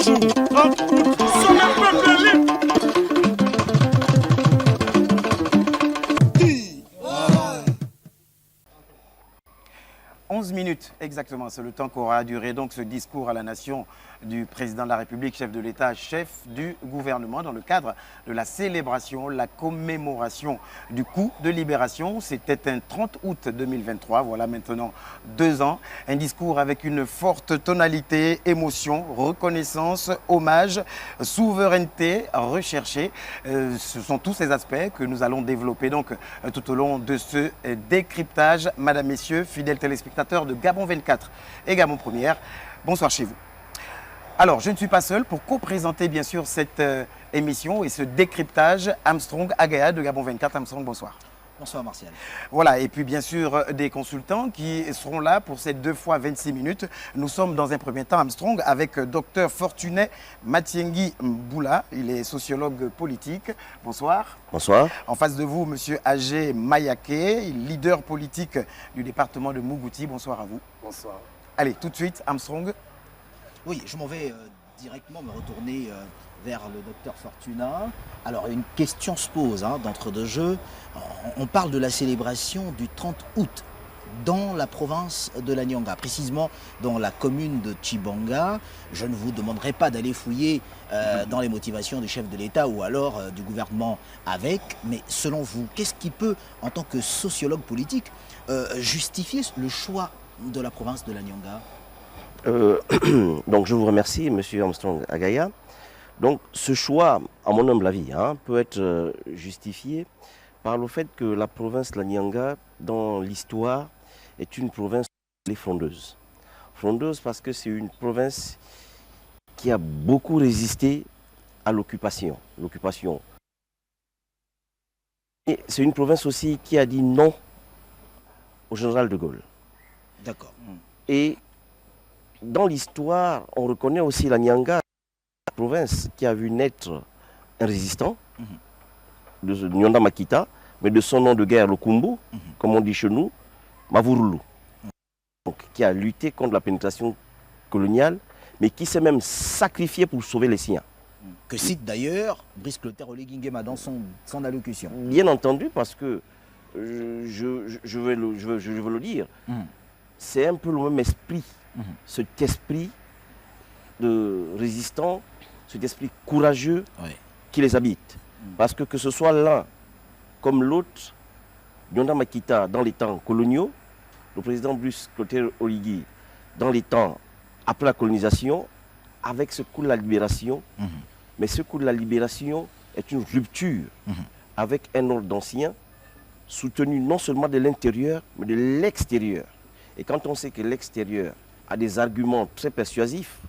jour, 30 août, sommet peuple libre. 11 minutes exactement, c'est le temps qu'aura duré donc ce discours à la nation du président de la République, chef de l'État, chef du gouvernement dans le cadre de la célébration, la commémoration du coup de libération. C'était un 30 août 2023, voilà maintenant 2 ans. Un discours avec une forte tonalité, émotion, reconnaissance, hommage, souveraineté recherchée. Ce sont tous ces aspects que nous allons développer donc tout au long de ce décryptage. Madame, Messieurs, fidèles téléspectateurs de Gabon 24 et Gabon Première, bonsoir chez vous. Alors, je ne suis pas seul pour co-présenter bien sûr cette émission et ce décryptage. Armstrong Agaya de Gabon 24. Armstrong, bonsoir. Bonsoir Martial. Voilà, et puis bien sûr des consultants qui seront là pour ces 2 fois 26 minutes. Nous sommes dans un premier temps, Armstrong, avec Dr Fortuné Matiengi Mboula. Il est sociologue politique. Bonsoir. Bonsoir. En face de vous, Monsieur Agé Mayaké, leader politique du département de Mougouti. Bonsoir à vous. Bonsoir. Allez, tout de suite, Armstrong. Oui, je m'en vais directement me retourner vers le docteur Fortuna. Alors, une question se pose d'entre deux jeux. On parle de la célébration du 30 août dans la province de la Nyanga, précisément dans la commune de Tchibanga. Je ne vous demanderai pas d'aller fouiller dans les motivations du chef de l'État ou alors du gouvernement avec, mais selon vous, qu'est-ce qui peut, en tant que sociologue politique, justifier le choix de la province de la Nyanga? Donc je vous remercie, Monsieur Armstrong Agaya. Donc ce choix, à mon humble avis, peut être justifié par le fait que la province de la Nyanga, dans l'histoire, est une province frondeuse. Frondeuse parce que c'est une province qui a beaucoup résisté à l'occupation. Et c'est une province aussi qui a dit non au général de Gaulle. D'accord. Et dans l'histoire, on reconnaît aussi la Nyanga, la province qui a vu naître un résistant, de Nyanda Makita, mais de son nom de guerre, le Kumbu, comme on dit chez nous, Mavurulu, donc, qui a lutté contre la pénétration coloniale, mais qui s'est même sacrifié pour sauver les siens. Que cite d'ailleurs Brice Clotaire Oligui-Nguema dans son allocution. Bien entendu, parce que je veux le dire, c'est un peu le même esprit. Cet esprit de résistant, cet esprit courageux qui les habite. Parce que ce soit l'un comme l'autre, Nyanda Makita dans les temps coloniaux, le président Brice Clotaire Oligui dans les temps après la colonisation, avec ce coup de la libération. Mais ce coup de la libération est une rupture avec un ordre ancien, soutenu non seulement de l'intérieur, mais de l'extérieur. Et quand on sait que l'extérieur a des arguments très persuasifs,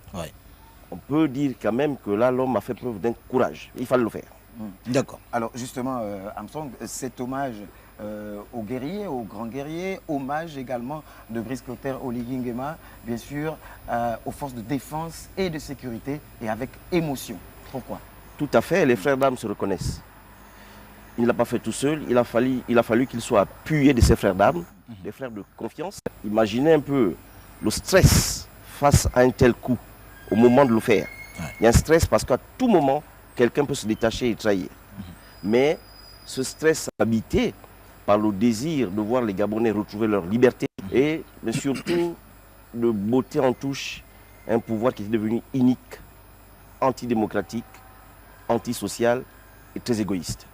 on peut dire quand même que là, l'homme a fait preuve d'un courage. Il fallait le faire. D'accord. Alors justement, Armstrong, cet hommage aux guerriers, aux grands guerriers, hommage également de Brice Clotaire Oligui-Nguema, bien sûr, aux forces de défense et de sécurité, et avec émotion. Pourquoi? Tout à fait, les frères d'armes se reconnaissent. Il ne l'a pas fait tout seul, il a fallu qu'il soit appuyé de ses frères d'armes, des frères de confiance. Imaginez un peu le stress face à un tel coup, au moment de le faire. Il y a un stress parce qu'à tout moment, quelqu'un peut se détacher et trahir. Mais ce stress habité par le désir de voir les Gabonais retrouver leur liberté et mais surtout de botter en touche un pouvoir qui est devenu inique, antidémocratique, antisocial et très égoïste.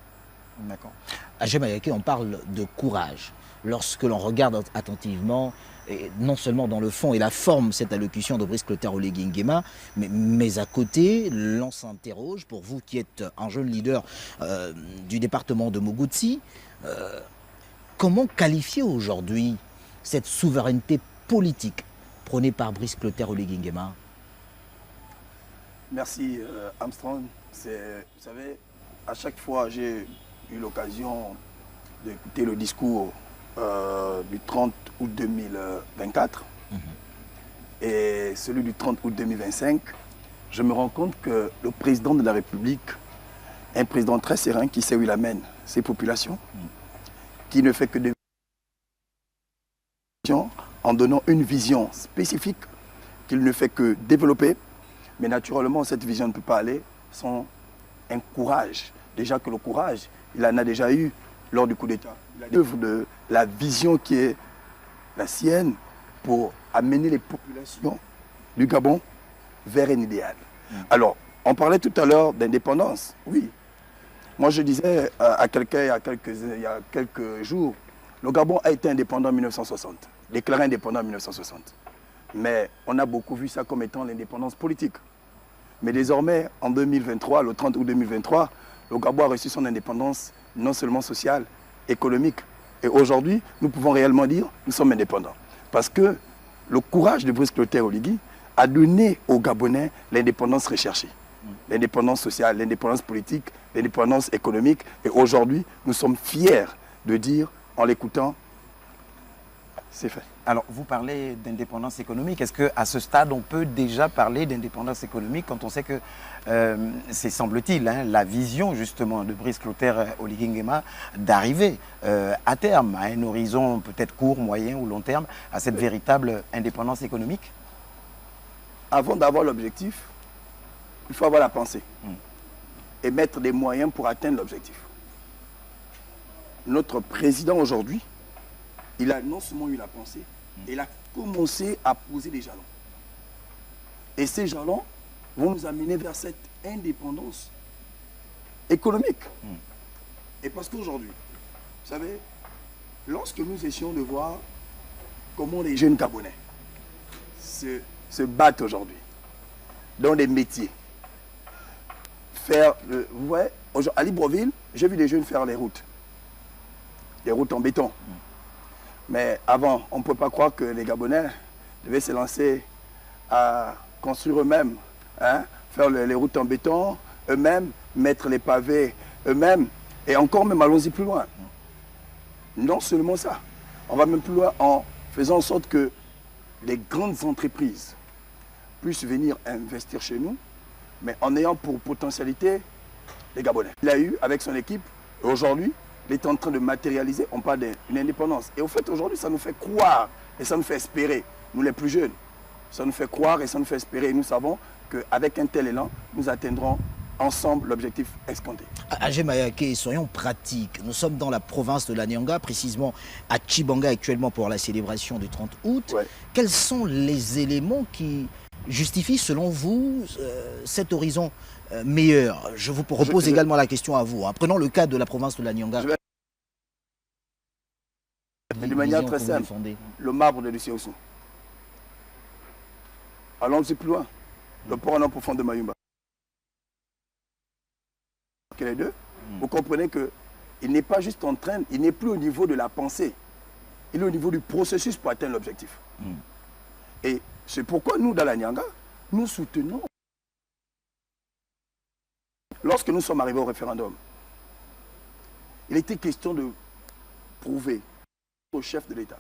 D'accord. Agé Mayaké, on parle de courage. Lorsque l'on regarde attentivement, et non seulement dans le fond et la forme, cette allocution de Brice Clotaire Oligui-Nguema, mais à côté, l'on s'interroge, pour vous qui êtes un jeune leader du département de Mougouti, comment qualifier aujourd'hui cette souveraineté politique prônée par Brice Clotaire Oligui-Nguema? Merci Armstrong. Vous savez, à chaque fois j'ai eu l'occasion d'écouter le discours du 30 août 2024 et celui du 30 août 2025, je me rends compte que le président de la République est un président très serein qui sait où il amène ses populations, qui ne fait que des en donnant une vision spécifique qu'il ne fait que développer, Mais naturellement, cette vision ne peut pas aller sans un courage. Déjà que le courage, il en a déjà eu lors du coup d'État. Il a l'œuvre de la vision qui est la sienne pour amener les populations du Gabon vers un idéal. Alors, on parlait tout à l'heure d'indépendance. Oui. Moi, je disais à quelqu'un il y a quelques jours, le Gabon a été indépendant en 1960, déclaré indépendant en 1960. Mais on a beaucoup vu ça comme étant l'indépendance politique. Mais désormais, en 2023, le 30 août 2023, le Gabon a reçu son indépendance non seulement sociale, économique. Et aujourd'hui, nous pouvons réellement dire que nous sommes indépendants. Parce que le courage de Brice Clotaire Oligui a donné aux Gabonais l'indépendance recherchée. L'indépendance sociale, l'indépendance politique, l'indépendance économique. Et aujourd'hui, nous sommes fiers de dire, en l'écoutant, c'est fait. Alors, vous parlez d'indépendance économique. Est-ce qu'à ce stade, on peut déjà parler d'indépendance économique quand on sait que c'est, semble-t-il, hein, la vision justement de Brice Clotaire Oligui Nguema d'arriver à terme, à un horizon peut-être court, moyen ou long terme, à cette véritable indépendance économique? Avant d'avoir l'objectif, il faut avoir la pensée et mettre des moyens pour atteindre l'objectif. Notre président aujourd'hui, il a non seulement eu la pensée, il a commencé à poser des jalons. Et ces jalons vont nous amener vers cette indépendance économique. Et parce qu'aujourd'hui, vous savez, lorsque nous essayons de voir comment les jeunes Gabonais se battent aujourd'hui dans des métiers, vous voyez, à Libreville, j'ai vu des jeunes faire les routes en béton. Mais avant, on ne peut pas croire que les Gabonais devaient se lancer à construire eux-mêmes, hein, faire les routes en béton, eux-mêmes, mettre les pavés eux-mêmes. Et encore même, allons-y plus loin. Non seulement ça, on va même plus loin en faisant en sorte que les grandes entreprises puissent venir investir chez nous, mais en ayant pour potentialité les Gabonais. Il a eu avec son équipe, et aujourd'hui, il est en train de matérialiser, on parle d'une indépendance. Et au fait, aujourd'hui, ça nous fait croire et ça nous fait espérer, nous les plus jeunes. Ça nous fait croire et ça nous fait espérer. Et nous savons qu'avec un tel élan, nous atteindrons ensemble l'objectif escompté. Agé Mayake, soyons pratiques. Nous sommes dans la province de la Nyanga, précisément à Tchibanga actuellement pour la célébration du 30 août. Ouais. Quels sont les éléments qui justifient, selon vous, cet horizon meilleur? Je vous repose également la question à vous. Hein. Prenons le cas de la province de la Nyanga. De manière très simple, le marbre de Lucien Oussou. Allons-y plus loin. Le port en profond de Mayumba. Les deux, vous comprenez qu'il n'est pas juste en train, il n'est plus au niveau de la pensée, il est au niveau du processus pour atteindre l'objectif. Et c'est pourquoi nous, dans la Nyanga, nous soutenons. Lorsque nous sommes arrivés au référendum, il était question de prouver au chef de l'État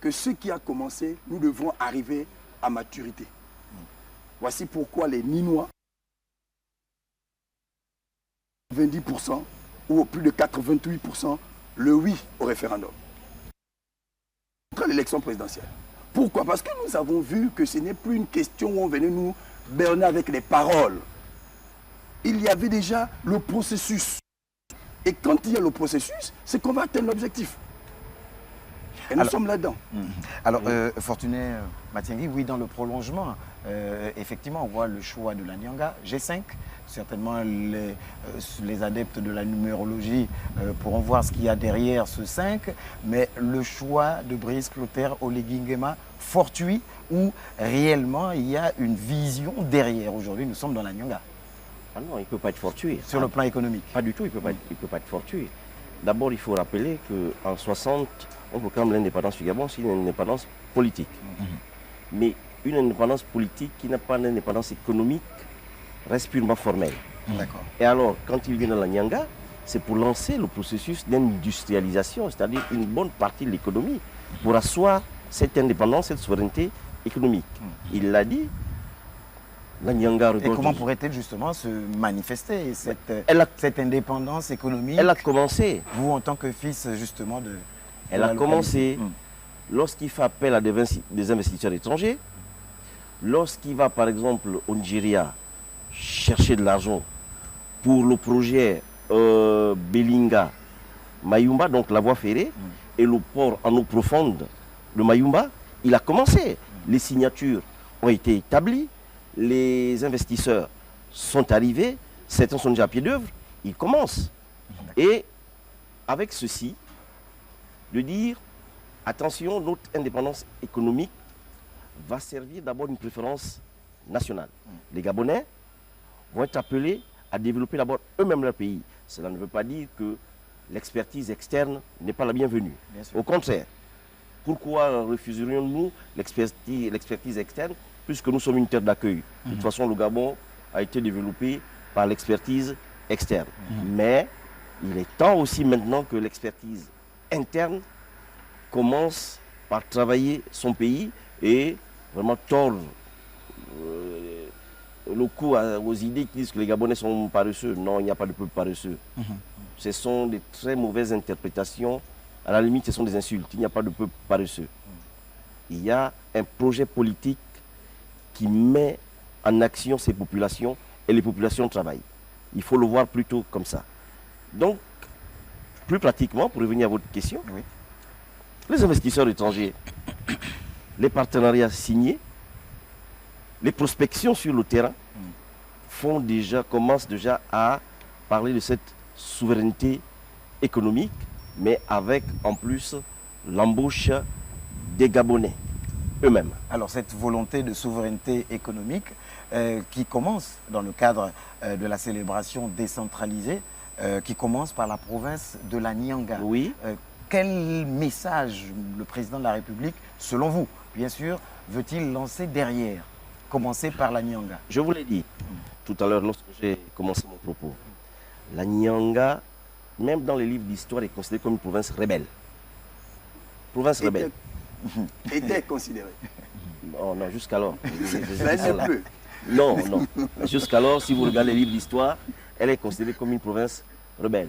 que ce qui a commencé, nous devons arriver à maturité. Voici pourquoi les Ninois, 90% ou plus de 88% le oui au référendum. Contre l'élection présidentielle. Pourquoi? Parce que nous avons vu que ce n'est plus une question où on venait nous berner avec les paroles. Il y avait déjà le processus. Et quand il y a le processus, c'est qu'on va atteindre l'objectif. Et nous sommes là-dedans. Alors, Fortuné Matiangui, oui, dans le prolongement, effectivement, on voit le choix de la Nyanga, G5. Certainement, les adeptes de la numérologie pourront voir ce qu'il y a derrière ce 5. Mais le choix de Brice Clotaire Oligui Nguema, fortuit, ou réellement il y a une vision derrière. Aujourd'hui, nous sommes dans la Nyanga. Ah non, il ne peut pas être fortuit. Sur le plan économique. Pas du tout, il ne peut pas être fortuit. D'abord, il faut rappeler qu'en 60, on proclame l'indépendance du Gabon, c'est une indépendance politique. Mais une indépendance politique qui n'a pas d'indépendance économique reste purement formelle. Et alors, quand il vient dans la Nyanga, c'est pour lancer le processus d'industrialisation, c'est-à-dire une bonne partie de l'économie, pour asseoir cette indépendance, cette souveraineté économique. Il l'a dit. La Nyanga. Et comment pourrait-elle justement se manifester, cette indépendance économique? Elle a commencé. Vous, en tant que fils justement de... Elle a commencé lorsqu'il fait appel à des investisseurs étrangers, lorsqu'il va par exemple au Nigeria chercher de l'argent pour le projet Belinga Mayumba, donc la voie ferrée, et le port en eau profonde de Mayumba, il a commencé. Les signatures ont été établies, les investisseurs sont arrivés, certains sont déjà à pied d'œuvre, ils commencent. Et avec ceci, de dire, attention, notre indépendance économique va servir d'abord une préférence nationale. Les Gabonais vont être appelés à développer d'abord eux-mêmes leur pays. Cela ne veut pas dire que l'expertise externe n'est pas la bienvenue. Au contraire, pourquoi refuserions-nous l'expertise externe puisque nous sommes une terre d'accueil? De toute façon, le Gabon a été développé par l'expertise externe. Mais il est temps aussi maintenant que l'expertise interne commence par travailler son pays et vraiment tordre le cou aux idées qui disent que les Gabonais sont paresseux. Non, il n'y a pas de peuple paresseux. Ce sont des très mauvaises interprétations. À la limite, ce sont des insultes. Il n'y a pas de peuple paresseux. Il y a un projet politique qui met en action ces populations et les populations travaillent. Il faut le voir plutôt comme ça. Donc, plus pratiquement, pour revenir à votre question, les investisseurs étrangers, les partenariats signés, les prospections sur le terrain commencent déjà à parler de cette souveraineté économique, mais avec en plus l'embauche des Gabonais eux-mêmes. Alors cette volonté de souveraineté économique qui commence dans le cadre de la célébration décentralisée, qui commence par la province de la Nianga. Oui. Quel message le président de la République, selon vous, bien sûr, veut-il lancer derrière? Commencer par la Nianga. Je vous l'ai dit tout à l'heure lorsque j'ai commencé mon propos. La Nianga, même dans les livres d'histoire, est considérée comme une province rebelle. Province rebelle. Était considérée. Oh, non, jusqu'alors. Non. Jusqu'alors, si vous regardez les livres d'histoire, elle est considérée comme une province rebelle.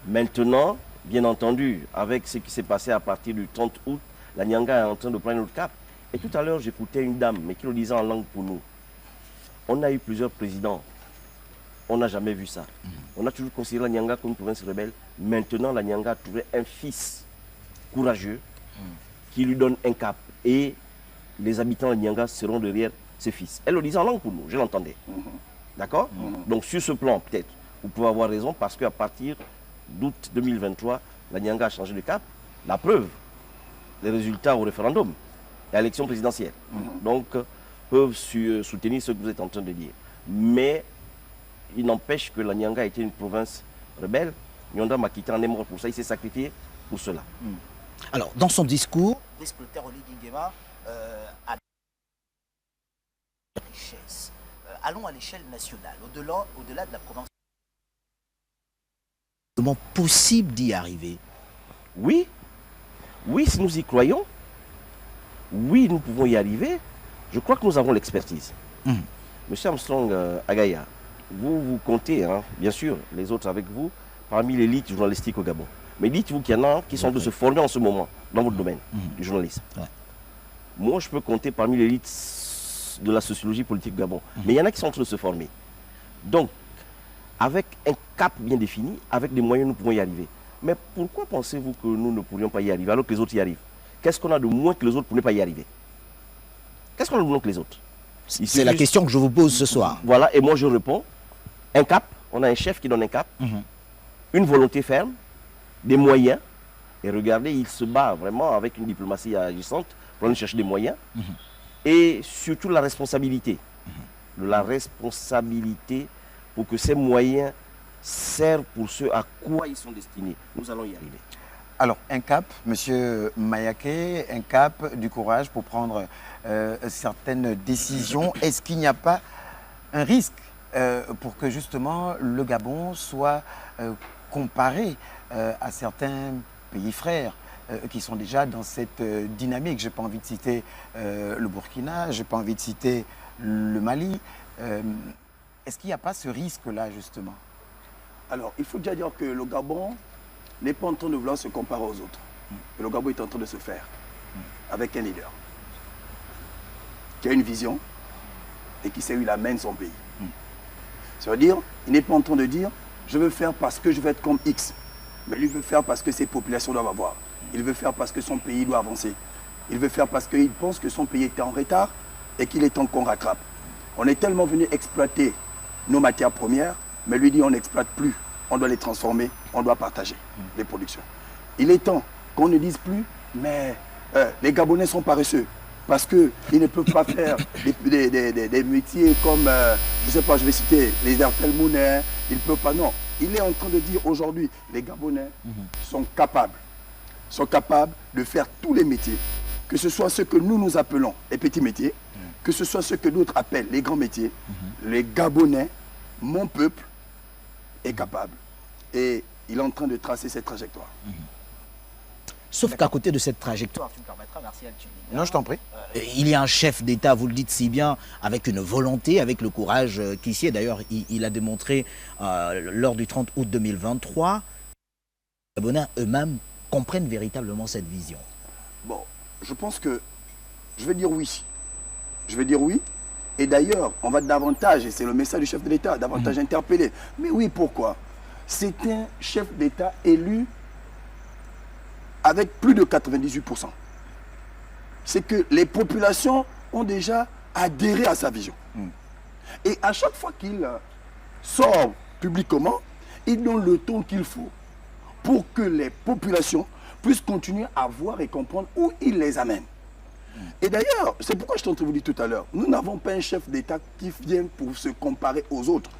Maintenant, bien entendu, avec ce qui s'est passé à partir du 30 août, la Nianga est en train de prendre notre cap. Et tout à l'heure, j'écoutais une dame, mais qui le disait en langue pour nous. On a eu plusieurs présidents. On n'a jamais vu ça. On a toujours considéré la Nianga comme une province rebelle. Maintenant, la Nianga a trouvé un fils courageux qui lui donne un cap. Et les habitants de Nianga seront derrière ce fils. Elle le disait en langue pour nous, je l'entendais. D'accord? Donc sur ce plan, peut-être, vous pouvez avoir raison, parce qu'à partir d'août 2023, la Nianga a changé de cap. La preuve, les résultats au référendum et à l'élection présidentielle. Donc, peuvent soutenir ce que vous êtes en train de dire. Mais il n'empêche que la Nianga a été une province rebelle. Nyonda Makita en est mort pour ça, il s'est sacrifié pour cela. Alors, dans son discours, l'exploiteur Oli Guinguema a la richesse. Allons à l'échelle nationale, au-delà de la province. Comment possible d'y arriver? Oui, si nous y croyons, oui, nous pouvons y arriver. Je crois que nous avons l'expertise. Monsieur Armstrong Agaya, vous comptez, hein, bien sûr, les autres avec vous, parmi l'élite journalistique au Gabon. Mais dites-vous qu'il y en a qui sont en train de se former en ce moment dans votre domaine du journalisme. Moi, je peux compter parmi l'élite de la sociologie politique du Gabon. Mais il y en a qui sont en train de se former. Donc, avec un cap bien défini, avec des moyens, nous pouvons y arriver. Mais pourquoi pensez-vous que nous ne pourrions pas y arriver alors que les autres y arrivent? Qu'est-ce qu'on a de moins que les autres pour ne pas y arriver? Qu'est-ce qu'on a de moins que les autres? C'est la question que je vous pose ce soir. Voilà, et moi je réponds, un cap, on a un chef qui donne un cap, une volonté ferme, des moyens, et regardez, il se bat vraiment avec une diplomatie agissante pour aller chercher des moyens, et surtout la responsabilité. La responsabilité pour que ces moyens servent pour ce à quoi ils sont destinés. Nous allons y arriver. Alors, un cap, Monsieur Mayaké, un cap du courage pour prendre certaines décisions. Est-ce qu'il n'y a pas un risque pour que justement le Gabon soit comparé à certains pays frères qui sont déjà dans cette dynamique? Je n'ai pas envie de citer le Burkina, je n'ai pas envie de citer le Mali. Est-ce qu'il n'y a pas ce risque-là, justement? Alors, il faut déjà dire que le Gabon n'est pas en train de vouloir se comparer aux autres. Et le Gabon est en train de se faire avec un leader qui a une vision, et qui sait où il amène son pays. Ça veut dire, il n'est pas en train de dire, je veux faire parce que je veux être comme X. Mais lui veut faire parce que ses populations doivent avoir. Il veut faire parce que son pays doit avancer. Il veut faire parce qu'il pense que son pays était en retard et qu'il est temps qu'on rattrape. On est tellement venu exploiter nos matières premières, mais lui dit on n'exploite plus. On doit les transformer, on doit partager les productions. Il est temps qu'on ne dise plus, mais les Gabonais sont paresseux. Parce qu'ils ne peuvent pas faire des métiers comme, je ne sais pas, je vais citer les Ertelmounais, ils ne peuvent pas, non. Il est en train de dire aujourd'hui, les Gabonais sont capables de faire tous les métiers, que ce soit ce que nous appelons les petits métiers, que ce soit ce que d'autres appellent les grands métiers. Les Gabonais, mon peuple, est capable. Et il est en train de tracer cette trajectoire. Sauf qu'à côté de cette trajectoire, tu me permettras, Martial, Non, je t'en prie. il y a un chef d'État, vous le dites si bien, avec une volonté, avec le courage qui sied. D'ailleurs, il a démontré lors du 30 août 2023, les Gabonais eux-mêmes comprennent véritablement cette vision. Bon, je pense que je vais dire oui. Je vais dire oui. Et d'ailleurs, on va davantage, et c'est le message du chef de l'État, davantage interpeller. Mais oui, pourquoi? C'est un chef d'État élu avec plus de 98%. C'est que les populations ont déjà adhéré à sa vision. Et à chaque fois qu'il sort publiquement, il donne le ton qu'il faut pour que les populations puissent continuer à voir et comprendre où il les amène. Et d'ailleurs, c'est pourquoi je t'ai vous dit tout à l'heure, nous n'avons pas un chef d'État qui vient pour se comparer aux autres,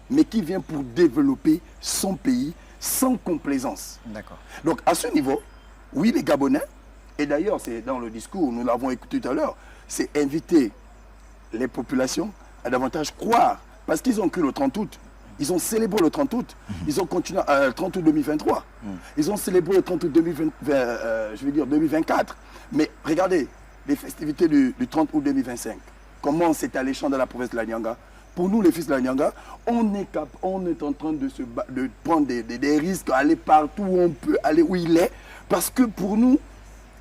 mais qui vient pour développer son pays sans complaisance. D'accord. Donc à ce niveau, oui, les Gabonais, et d'ailleurs c'est dans le discours, nous l'avons écouté tout à l'heure, c'est inviter les populations à davantage croire, parce qu'ils ont cru le 30 août, ils ont célébré le 30 août, ils ont continué le 30 août 2023, ils ont célébré le 30 août 2024, mais regardez, les festivités du 30 août 2025, comment c'est alléchant dans la province de la Nyanga. Pour nous, les fils de la Nyanga, on est en train de prendre des risques, aller partout où on peut, aller où il est, parce que pour nous,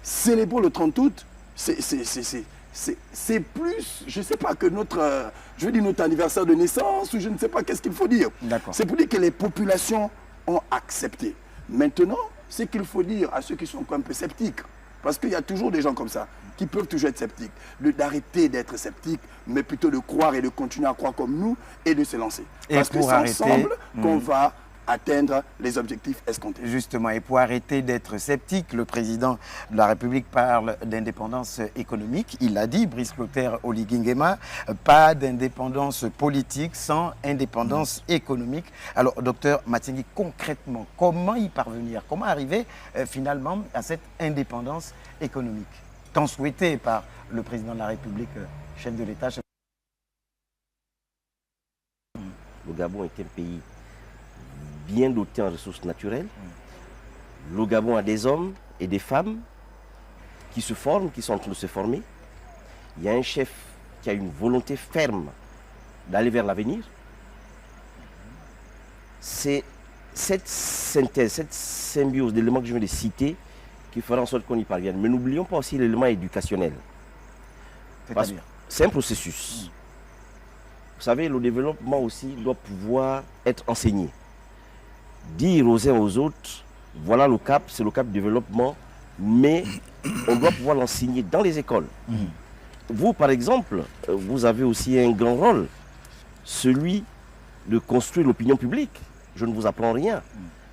célébrer le 30 août, c'est plus, je ne sais pas, que notre, je veux dire notre anniversaire de naissance, ou je ne sais pas qu'est-ce qu'il faut dire. C'est pour dire que les populations ont accepté. Maintenant, ce qu'il faut dire à ceux qui sont un peu sceptiques, parce qu'il y a toujours des gens comme ça, qui peuvent toujours être sceptiques, d'arrêter d'être sceptiques, mais plutôt de croire et de continuer à croire comme nous et de se lancer. Parce que c'est ensemble qu'on va atteindre les objectifs escomptés. Justement, et pour arrêter d'être sceptique, le président de la République parle d'indépendance économique. Il l'a dit, Brice Clotaire Oligui Nguema, pas d'indépendance politique sans indépendance économique. Alors, docteur Matingui, concrètement, comment y parvenir? Comment arriver finalement à cette indépendance économique tant souhaitée par le président de la République, chef de l'État? Le Gabon est un pays bien doté en ressources naturelles. Le Gabon a des hommes et des femmes qui se forment, qui sont en train de se former. Il y a un chef qui a une volonté ferme d'aller vers l'avenir. C'est cette synthèse, cette symbiose d'éléments que je viens de citer qui fera en sorte qu'on y parvienne. Mais n'oublions pas aussi l'élément éducationnel. C'est un processus. Vous savez, le développement aussi doit pouvoir être enseigné. Dire aux uns aux autres, voilà le cap, c'est le cap du développement, mais on doit pouvoir l'enseigner dans les écoles. Vous, par exemple, vous avez aussi un grand rôle, celui de construire l'opinion publique. Je ne vous apprends rien.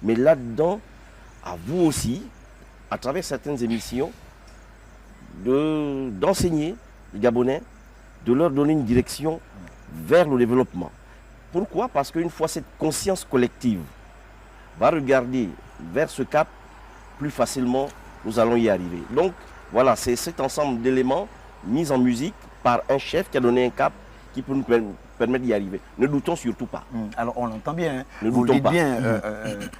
Mais là-dedans, à vous aussi, à travers certaines émissions, d'enseigner les Gabonais, de leur donner une direction vers le développement. Pourquoi? Parce qu'une fois cette conscience collective va regarder vers ce cap, plus facilement nous allons y arriver. Donc voilà, c'est cet ensemble d'éléments mis en musique par un chef qui a donné un cap qui peut nous permettre d'y arriver. Ne doutons surtout pas. Alors on l'entend bien, hein. Ne Vous doutons dites pas. bien,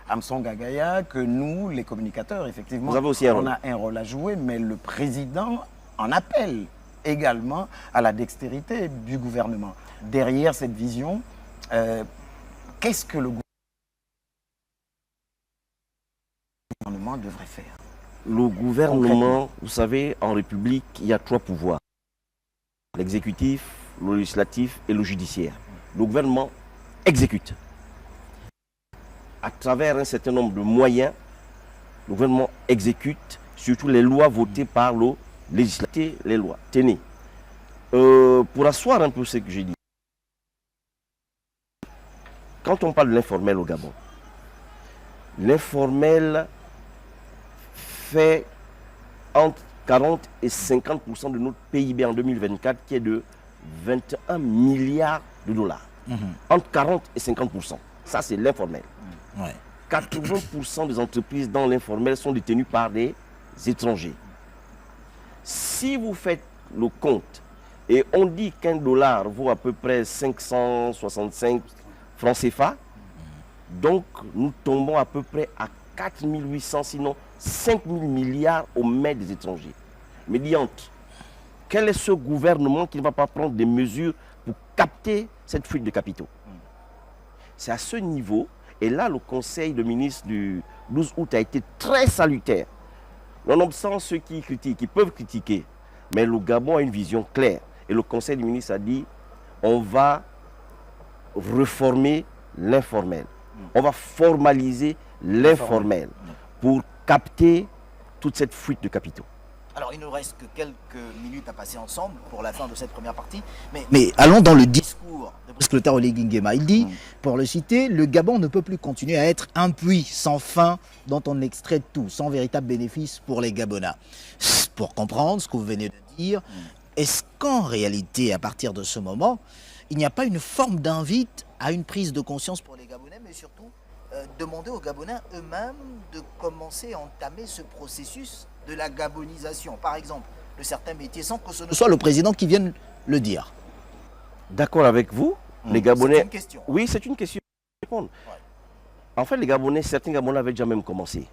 Amson Gagaya, que nous, les communicateurs, effectivement, Vous avez aussi un on rôle. a un rôle à jouer, mais le président en appelle également à la dextérité du gouvernement. Derrière cette vision, qu'est-ce que le gouvernement devrait faire? Le gouvernement, vous savez, en République, il y a trois pouvoirs. L'exécutif, le législatif et le judiciaire. Le gouvernement exécute. À travers un certain nombre de moyens, le gouvernement exécute surtout les lois votées par le législatif, les lois. Tenez, pour asseoir un peu ce que j'ai dit, quand on parle de l'informel au Gabon, l'informel fait entre 40 et 50% de notre PIB en 2024, qui est de 21 milliards de dollars. Entre 40 et 50%. Ça, c'est l'informel. Ouais. 80% des entreprises dans l'informel sont détenues par des étrangers. Si vous faites le compte, et on dit qu'un dollar vaut à peu près 565 francs CFA, donc nous tombons à peu près à 4800, sinon 5000 milliards au mains des étrangers. Mais diante, quel est ce gouvernement qui ne va pas prendre des mesures pour capter cette fuite de capitaux? C'est à ce niveau, et là le conseil de ministres du 12 août a été très salutaire. Nonobstant ceux qui critiquent, qui peuvent critiquer, mais le Gabon a une vision claire. Et le conseil des ministres a dit, on va reformer l'informel. On va formaliser l'informel pour capter toute cette fuite de capitaux. Alors, il ne nous reste que quelques minutes à passer ensemble pour la fin de cette première partie. Mais allons dans le discours de Brice Clotaire Oligui Nguema. Il dit, pour le citer, le Gabon ne peut plus continuer à être un puits sans fin dont on extrait tout, sans véritable bénéfice pour les Gabonais. Pour comprendre ce que vous venez de dire, est-ce qu'en réalité, à partir de ce moment, il n'y a pas une forme d'invite à une prise de conscience pour les Gabonais, mais surtout demander aux Gabonais eux-mêmes de commencer à entamer ce processus de la gabonisation, par exemple, de certains métiers, sans que ce ne soit le président qui vienne le dire? D'accord avec vous, les Gabonais... C'est une question. Oui, c'est une question. Ouais. En fait, les Gabonais, certains Gabonais avaient déjà même commencé.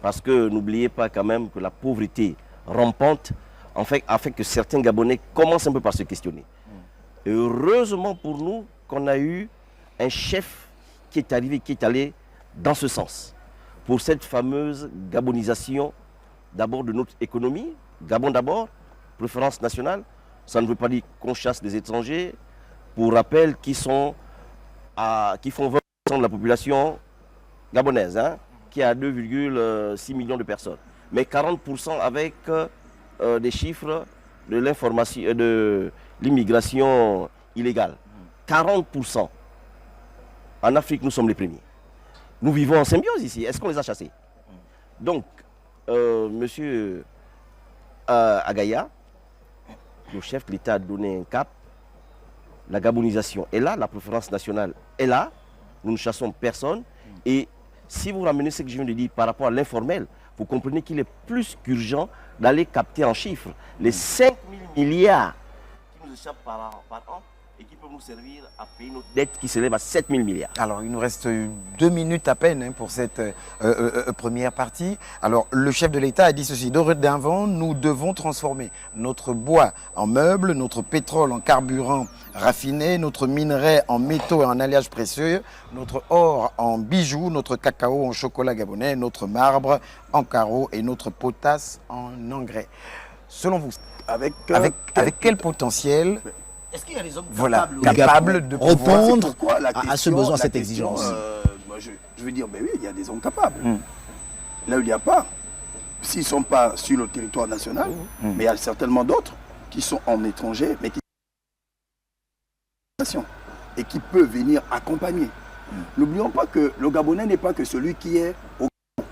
Parce que n'oubliez pas quand même que la pauvreté rampante en fait, a fait que certains Gabonais commencent un peu par se questionner. Et heureusement pour nous qu'on a eu un chef qui est arrivé, qui est allé dans ce sens. Pour cette fameuse gabonisation d'abord de notre économie, Gabon d'abord, préférence nationale, ça ne veut pas dire qu'on chasse des étrangers, pour rappel, qui font 20% de la population gabonaise, hein, qui est à 2,6 millions de personnes. Mais 40% avec des chiffres de l'information, de l'immigration illégale. 40%. En Afrique, nous sommes les premiers. Nous vivons en symbiose ici. Est-ce qu'on les a chassés? Donc, monsieur Agaya, le chef de l'État a donné un cap. La gabonisation est là, la préférence nationale est là. Nous ne chassons personne. Et si vous ramenez ce que je viens de dire par rapport à l'informel, vous comprenez qu'il est plus qu'urgent d'aller capter en chiffres les 5 000 milliards qui nous échappent par an et qui peuvent nous servir à payer notre dette qui s'élève à 7 000 milliards. Alors, il nous reste 2 minutes à peine hein, pour cette première partie. Alors, le chef de l'État a dit ceci. Dorénavant, nous devons transformer notre bois en meubles, notre pétrole en carburant raffiné, notre minerai en métaux et en alliages précieux, notre or en bijoux, notre cacao en chocolat gabonais, notre marbre en carreaux et notre potasse en engrais. Selon vous, avec quel potentiel est-ce qu'il y a des hommes capables de répondre à ce besoin, à cette exigence? Moi, je veux dire, ben oui, il y a des hommes capables. Là où il n'y a pas, s'ils ne sont pas sur le territoire national, mais il y a certainement d'autres qui sont en étranger, mais qui et qui peuvent venir accompagner. N'oublions pas que le Gabonais n'est pas que celui qui est au Gabon.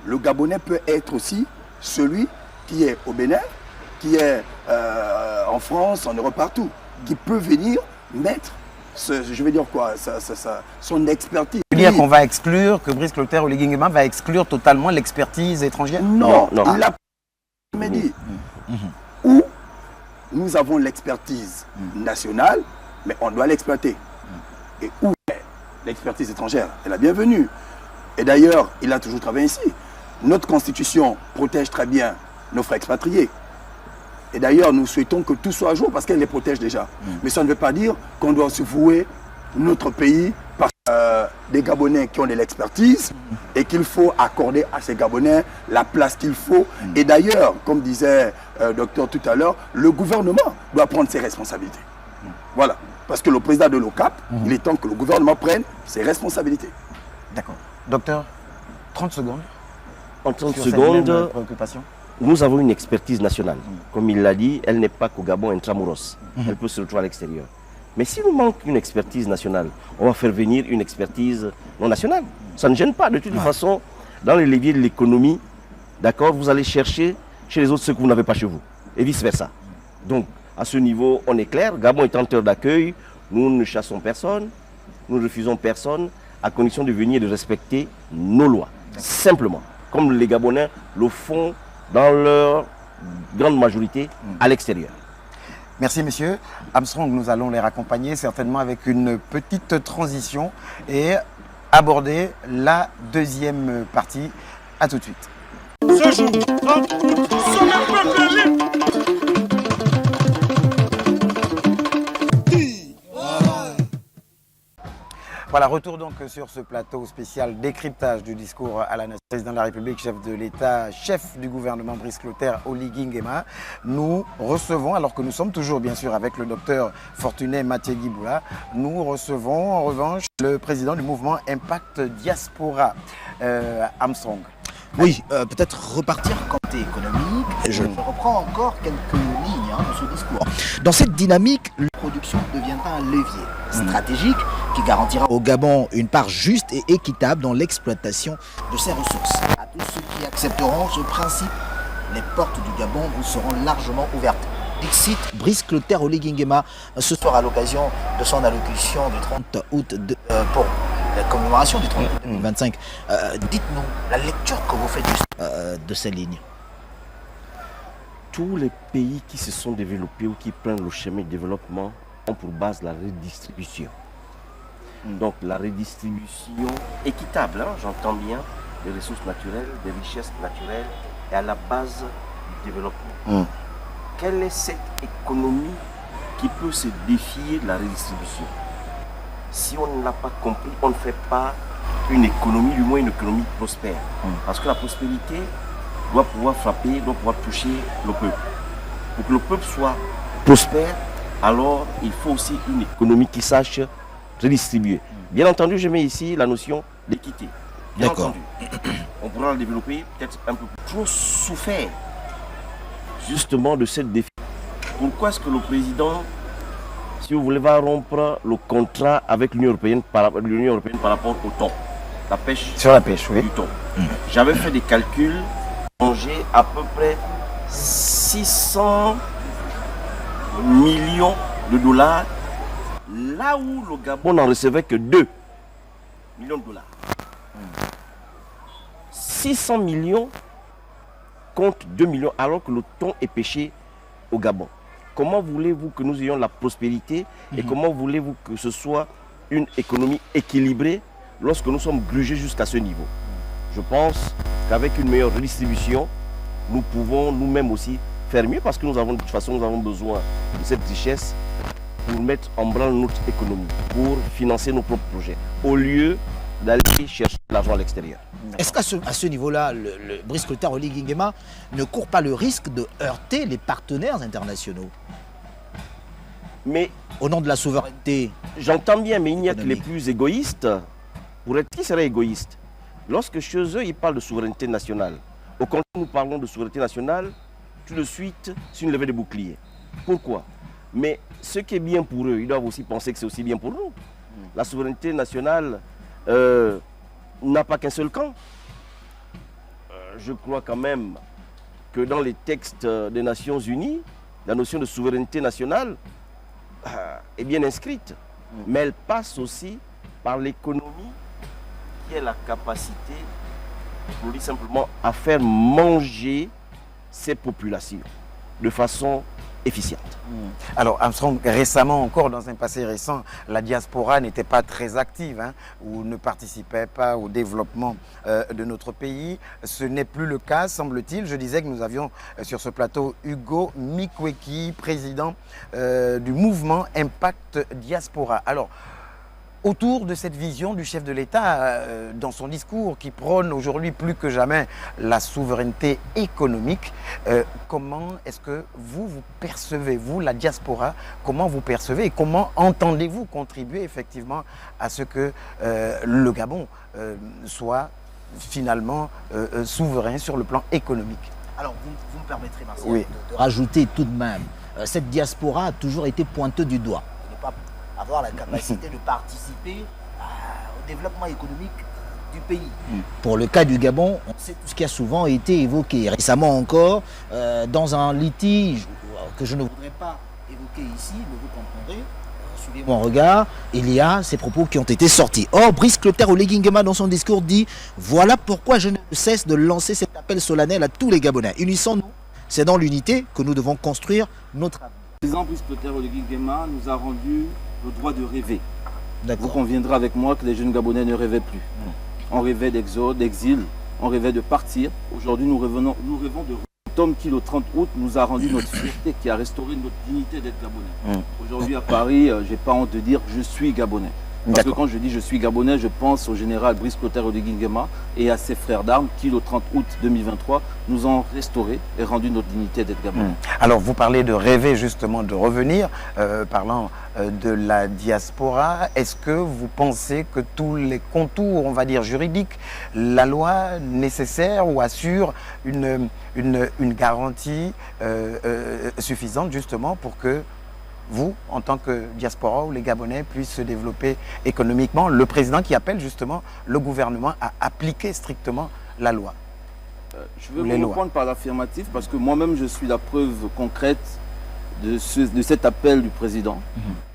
Le Gabonais peut être aussi celui qui est au Bénin, qui est en France, en Europe, partout, qui peut venir mettre, je veux dire quoi, son expertise. Vous dire qu'on va exclure, que Brice Clotaire Oligui Nguema va exclure totalement l'expertise étrangère? Non, non. Il a dit où nous avons l'expertise nationale, mais on doit l'exploiter. Et où est l'expertise étrangère? Elle est la bienvenue. Et d'ailleurs, il a toujours travaillé ici. Notre constitution protège très bien nos frères expatriés. Et d'ailleurs, nous souhaitons que tout soit à jour parce qu'elle les protège déjà. Mais ça ne veut pas dire qu'on doit se vouer notre pays par des Gabonais qui ont de l'expertise et qu'il faut accorder à ces Gabonais la place qu'il faut. Et d'ailleurs, comme disait le docteur tout à l'heure, le gouvernement doit prendre ses responsabilités. Voilà. Parce que le président de l'OCAP, il est temps que le gouvernement prenne ses responsabilités. D'accord. Docteur, 30 secondes. En 30 sur cette même secondes, préoccupation. nous avons une expertise nationale. Comme il l'a dit, elle n'est pas qu'au Gabon intramuros. Elle peut se retrouver à l'extérieur. Mais s'il nous manque une expertise nationale, on va faire venir une expertise non nationale. Ça ne gêne pas. De toute façon, dans les leviers de l'économie, d'accord, vous allez chercher chez les autres ce que vous n'avez pas chez vous. Et vice-versa. Donc, à ce niveau, on est clair. Gabon est en terre d'accueil. Nous ne chassons personne. Nous ne refusons personne à condition de venir et de respecter nos lois. Simplement. Comme les Gabonais le font dans leur grande majorité à l'extérieur. Merci messieurs. Armstrong, nous allons les raccompagner certainement avec une petite transition et aborder la deuxième partie. A tout de suite. Ce jour 30 août, sonne un peuple libre. Voilà, retour donc sur ce plateau spécial décryptage du discours à la nation. Président de la République, chef de l'État, chef du gouvernement Brice Clotaire Oligui Nguema. Nous recevons, alors que nous sommes toujours bien sûr avec le docteur Fortuné Mathieu-Guiboula, nous recevons en revanche le président du mouvement Impact Diaspora, Armstrong. Oui, peut-être repartir côté économique. Je reprends encore quelques lignes de ce discours. Dans cette dynamique, la production deviendra un levier stratégique qui garantira au Gabon une part juste et équitable dans l'exploitation de ses ressources. À tous ceux qui accepteront ce principe, les portes du Gabon vous seront largement ouvertes. Dixit Brice Clotaire Oligui Nguema ce soir à l'occasion de son allocution du 30 août pour la commémoration du 30 août 2025. Dites-nous la lecture que vous faites de ces lignes. Tous les pays qui se sont développés ou qui prennent le chemin de développement ont pour base la redistribution. Donc la redistribution équitable, j'entends bien, des ressources naturelles, des richesses naturelles, est à la base du développement. Quelle est cette économie qui peut se défier de la redistribution? Si on ne l'a pas compris, on ne fait pas une économie, du moins une économie prospère. Parce que la prospérité doit pouvoir frapper, doit pouvoir toucher le peuple. Pour que le peuple soit prospère, alors il faut aussi une économie qui sache redistribuer. Bien entendu, je mets ici la notion d'équité. Bien entendu. On pourra la développer peut-être un peu plus. Trop souffert justement de cette défi. Pourquoi est-ce que le président, si vous voulez, va rompre le contrat avec l'Union européenne par rapport au thon, la pêche, Sur la pêche, oui. du thon. J'avais fait des calculs, j'ai à peu près 600 millions de dollars, là où le Gabon n'en recevait que 2 millions de dollars. 600 millions contre 2 millions alors que le thon est pêché au Gabon. Comment voulez-vous que nous ayons la prospérité et comment voulez-vous que ce soit une économie équilibrée lorsque nous sommes grugés jusqu'à ce niveau? Je pense qu'avec une meilleure redistribution, nous pouvons nous-mêmes aussi faire mieux parce que nous avons de toute façon nous avons besoin de cette richesse pour mettre en branle notre économie, pour financer nos propres projets, au lieu d'aller chercher l'argent à l'extérieur. Est-ce qu'à ce niveau-là, le Brice Clotaire Oligui Nguema ne court pas le risque de heurter les partenaires internationaux Mais au nom de la souveraineté? j'entends bien, mais il n'y a que les économique. plus égoïstes. Pour être qui serait égoïste? Lorsque chez eux, ils parlent de souveraineté nationale. Au contraire, nous parlons de souveraineté nationale, tout de suite, c'est une levée de bouclier. Pourquoi? Mais ce qui est bien pour eux, ils doivent aussi penser que c'est aussi bien pour nous. La souveraineté nationale n'a pas qu'un seul camp. Je crois quand même que dans les textes des Nations Unies, la notion de souveraineté nationale est bien inscrite. Mais elle passe aussi par l'économie qui est la capacité, pour dire simplement, à faire manger ces populations de façon efficiente. Alors Armstrong, récemment encore, dans un passé récent, la diaspora n'était pas très active ou ne participait pas au développement de notre pays. Ce n'est plus le cas, semble-t-il. Je disais que nous avions sur ce plateau Hugo Mikweki, président du mouvement Impact Diaspora. Alors, autour de cette vision du chef de l'État dans son discours qui prône aujourd'hui plus que jamais la souveraineté économique. Comment est-ce que vous percevez, vous, la diaspora, comment vous percevez et comment entendez-vous contribuer effectivement à ce que le Gabon soit finalement souverain sur le plan économique? Alors, vous me permettrez, Marcel, Oui. de rajouter tout de même, cette diaspora a toujours été pointeuse du doigt. De ne pas avoir la capacité de participer au développement économique du pays. Pour le cas du Gabon, on sait tout ce qui a souvent été évoqué. Récemment encore, dans un litige que je ne voudrais pas évoquer ici, mais vous comprendrez, suivez mon regard, il y a ces propos qui ont été sortis. Or, Brice Clotaire Oligui Nguema, dans son discours, dit « Voilà pourquoi je ne cesse de lancer cet appel solennel à tous les Gabonais. Unissons-nous, c'est dans l'unité que nous devons construire notre avenir. » Le président Brice Clotaire Oligui Nguema nous a rendu le droit de rêver. Vous D'accord. conviendrez avec moi que les jeunes Gabonais ne rêvaient plus. On rêvait d'exode, d'exil, on rêvait de partir. Aujourd'hui, nous rêvons de Tom qui, le 30 août, nous a rendu notre fierté, qui a restauré notre dignité d'être Gabonais. Aujourd'hui, à Paris, je n'ai pas honte de dire je suis Gabonais. Parce que quand je dis je suis Gabonais, je pense au général Brice Clotaire Oligui Nguema et à ses frères d'armes qui, le 30 août 2023, nous ont restauré et rendu notre dignité d'être Gabonais. Alors, vous parlez de rêver justement, de revenir, parlant de la diaspora. Est-ce que vous pensez que tous les contours, on va dire juridiques, la loi nécessaire ou assure une garantie suffisante justement pour que vous, en tant que diaspora ou les Gabonais, puissent se développer économiquement? Le président qui appelle justement le gouvernement à appliquer strictement la loi. Je vais vous répondre par l'affirmatif parce que moi-même je suis la preuve concrète de cet appel du président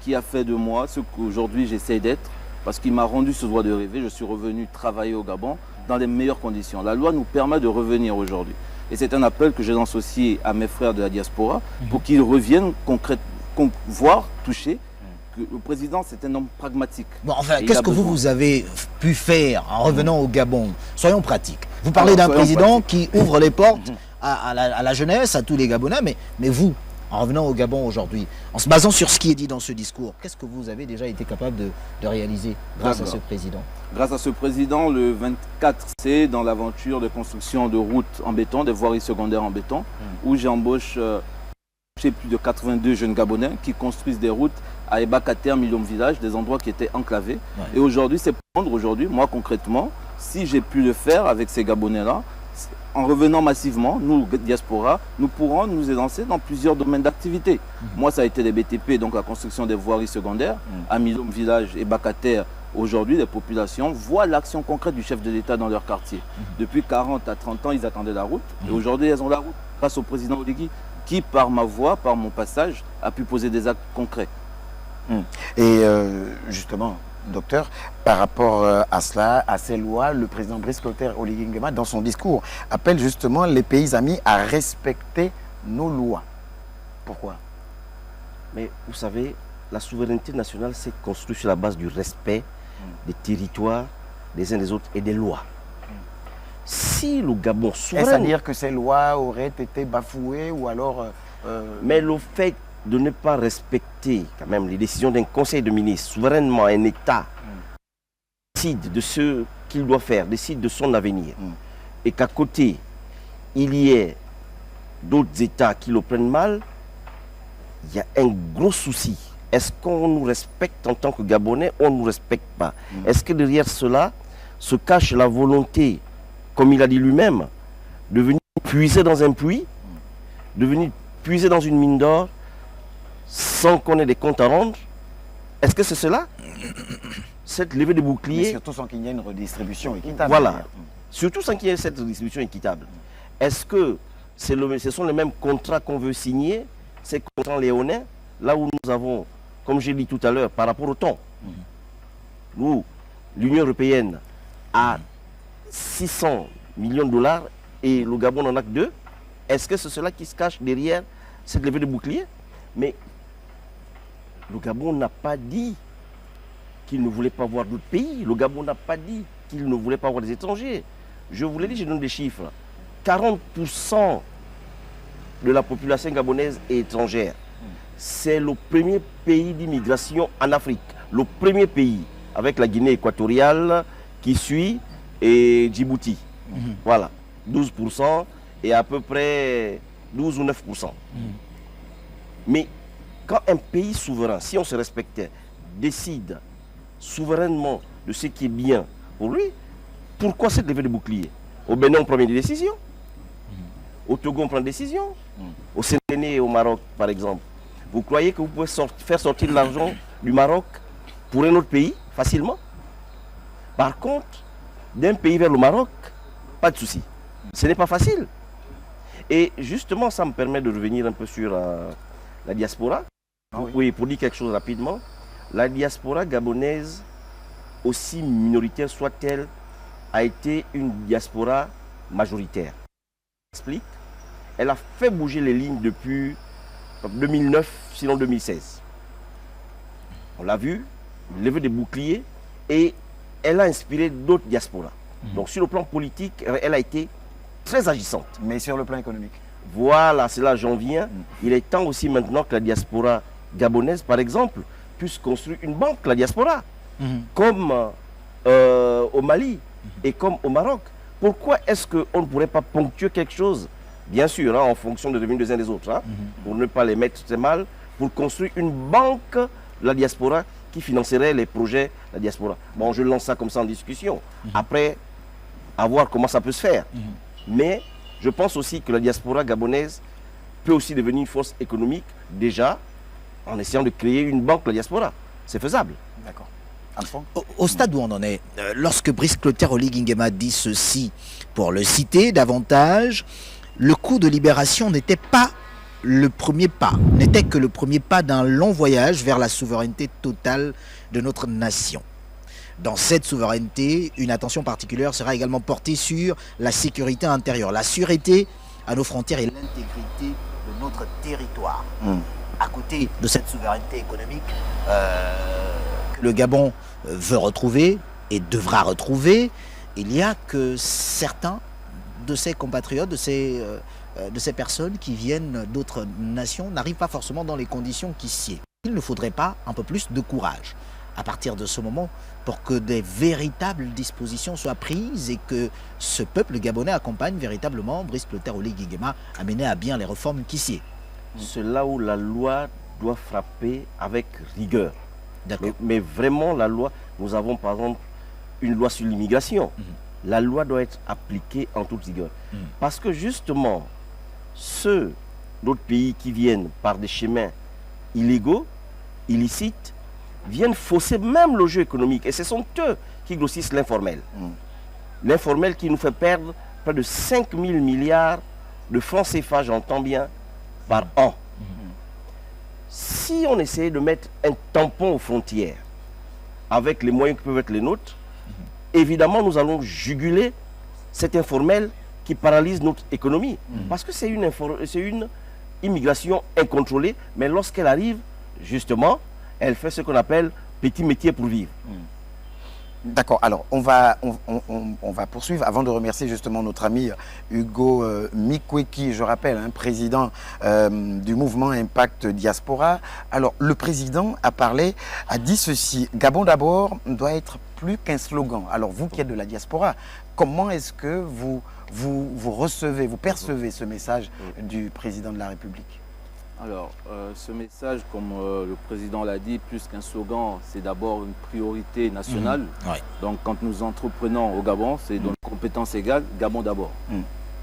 qui a fait de moi ce qu'aujourd'hui j'essaie d'être parce qu'il m'a rendu ce droit de rêver. Je suis revenu travailler au Gabon dans les meilleures conditions. La loi nous permet de revenir aujourd'hui. Et c'est un appel que j'ai associé à mes frères de la diaspora pour qu'ils reviennent concrètement, voir, toucher, que le président c'est un homme pragmatique. Bon, enfin, qu'est-ce que vous avez pu faire en revenant au Gabon? Soyons pratiques. Vous parlez d'un président qui ouvre les portes à la jeunesse, à tous les Gabonais, mais vous, en revenant au Gabon aujourd'hui, en se basant sur ce qui est dit dans ce discours, qu'est-ce que vous avez déjà été capable de réaliser grâce à ce président? Grâce à ce président, le 24, c'est dans l'aventure de construction de routes en béton, des voiries secondaires en béton, où j'embauche plus de 82 jeunes Gabonais qui construisent des routes à Ebakater, Milom Village, des endroits qui étaient enclavés. Ouais. Et aujourd'hui, c'est prendre aujourd'hui, moi concrètement, si j'ai pu le faire avec ces Gabonais-là, en revenant massivement, nous, diaspora, nous pourrons nous élancer dans plusieurs domaines d'activité. Moi, ça a été des BTP, donc la construction des voiries secondaires, à Milom Village et Bakater. Aujourd'hui, les populations voient l'action concrète du chef de l'État dans leur quartier. Depuis 40 à 30 ans, ils attendaient la route. Et aujourd'hui, elles ont la route grâce au président Oligui, qui, par ma voix, par mon passage, a pu poser des actes concrets. Et justement, docteur, par rapport à cela, à ces lois, le président Brice Clotaire Oligui Nguema, dans son discours, appelle justement les pays amis à respecter nos lois. Pourquoi? Mais vous savez, la souveraineté nationale s'est construite sur la base du respect des territoires, des uns des autres et des lois. Si le Gabon souverain... Est-ce à dire que ces lois auraient été bafouées ou alors... Mais le fait de ne pas respecter quand même les décisions d'un conseil de ministres, souverainement un État décide de ce qu'il doit faire, décide de son avenir, et qu'à côté, il y ait d'autres États qui le prennent mal, il y a un gros souci. Est-ce qu'on nous respecte en tant que Gabonais ou on ne nous respecte pas? Est-ce que derrière cela se cache la volonté, comme il a dit lui-même, de venir puiser dans un puits, de venir puiser dans une mine d'or, sans qu'on ait des comptes à rendre? Est-ce que c'est cela? Cette levée de bouclier... Mais surtout sans qu'il y ait une redistribution équitable. Voilà. Surtout sans qu'il y ait cette redistribution équitable. Est-ce que ce sont les mêmes contrats qu'on veut signer, ces contrats léonais, là où nous avons, comme j'ai dit tout à l'heure, par rapport au temps, nous, l'Union européenne a 600 millions de dollars et le Gabon n'en a que 2. Est-ce que c'est cela qui se cache derrière cette levée de bouclier? Mais le Gabon n'a pas dit qu'il ne voulait pas voir d'autres pays. Le Gabon n'a pas dit qu'il ne voulait pas voir des étrangers. Je vous l'ai dit, je donne des chiffres. 40% de la population gabonaise est étrangère. C'est le premier pays d'immigration en Afrique. Le premier pays. avec la Guinée équatoriale qui suit et Djibouti. Voilà, 12% et à peu près 12 ou 9%. Mais quand un pays souverain, si on se respectait, décide souverainement de ce qui est bien pour lui, pourquoi cette levée de bouclier? Au Bénin, on prend des décisions. Au Togo, on prend des décisions. Au Sénégal et au Maroc, par exemple. Vous croyez que vous pouvez faire sortir de l'argent du Maroc pour un autre pays facilement? Par contre, d'un pays vers le Maroc, pas de souci. Ce n'est pas facile. Et justement, ça me permet de revenir un peu sur la diaspora. Oui, pour dire quelque chose rapidement. La diaspora gabonaise, aussi minoritaire soit-elle, a été une diaspora majoritaire. J'explique. Elle a fait bouger les lignes depuis 2009, sinon 2016. On l'a vu, lever des boucliers, et elle a inspiré d'autres diasporas. Donc sur le plan politique, elle a été très agissante. Mais sur le plan économique? Voilà, c'est là j'en viens. Il est temps aussi maintenant que la diaspora gabonaise, par exemple, puisse construire une banque, la diaspora, comme au Mali et comme au Maroc. Pourquoi est-ce qu'on ne pourrait pas ponctuer quelque chose, bien sûr, en fonction des revenus des uns des autres, pour ne pas les mettre très mal, pour construire une banque, la diaspora, qui financerait les projets de la diaspora. Bon, je lance ça comme ça en discussion. Après, à voir comment ça peut se faire. Mais je pense aussi que la diaspora gabonaise peut aussi devenir une force économique, déjà, en essayant de créer une banque, la diaspora. C'est faisable. D'accord. Au stade où on en est, lorsque Brice Clotaire Oligui Nguema dit ceci, pour le citer davantage, le coup de libération n'était pas le premier pas, n'était que le premier pas d'un long voyage vers la souveraineté totale de notre nation. Dans cette souveraineté, une attention particulière sera également portée sur la sécurité intérieure, la sûreté à nos frontières et l'intégrité de notre territoire. À côté de cette souveraineté économique que le Gabon veut retrouver et devra retrouver, il y a que certains de ses compatriotes, de ces personnes qui viennent d'autres nations n'arrivent pas forcément dans les conditions qui sied. Il ne faudrait pas un peu plus de courage à partir de ce moment pour que des véritables dispositions soient prises et que ce peuple gabonais accompagne véritablement Brice Clotaire Oligui Nguema à mener à bien les réformes qui sied. C'est là où la loi doit frapper avec rigueur. D'accord. Mais vraiment, la loi, nous avons par exemple une loi sur l'immigration. La loi doit être appliquée en toute rigueur. Parce que justement, ceux d'autres pays qui viennent par des chemins illégaux, illicites, viennent fausser même le jeu économique. Et ce sont eux qui grossissent l'informel. L'informel qui nous fait perdre près de 5 000 milliards de francs CFA, j'entends bien, par an. Si on essayait de mettre un tampon aux frontières avec les moyens qui peuvent être les nôtres, évidemment, nous allons juguler cet informel qui paralyse notre économie. Parce que c'est une immigration incontrôlée, mais lorsqu'elle arrive, justement, elle fait ce qu'on appelle petit métier pour vivre. D'accord, alors on va poursuivre avant de remercier justement notre ami Hugo Mikweki, je rappelle, président du mouvement Impact Diaspora. Alors le président a dit ceci: Gabon d'abord doit être plus qu'un slogan. Alors vous qui êtes de la diaspora, comment est-ce que vous recevez, vous percevez ce message du président de la République? Alors, ce message, comme le président l'a dit, plus qu'un slogan, c'est d'abord une priorité nationale. Donc, quand nous entreprenons au Gabon, c'est dans une compétence égale, Gabon d'abord.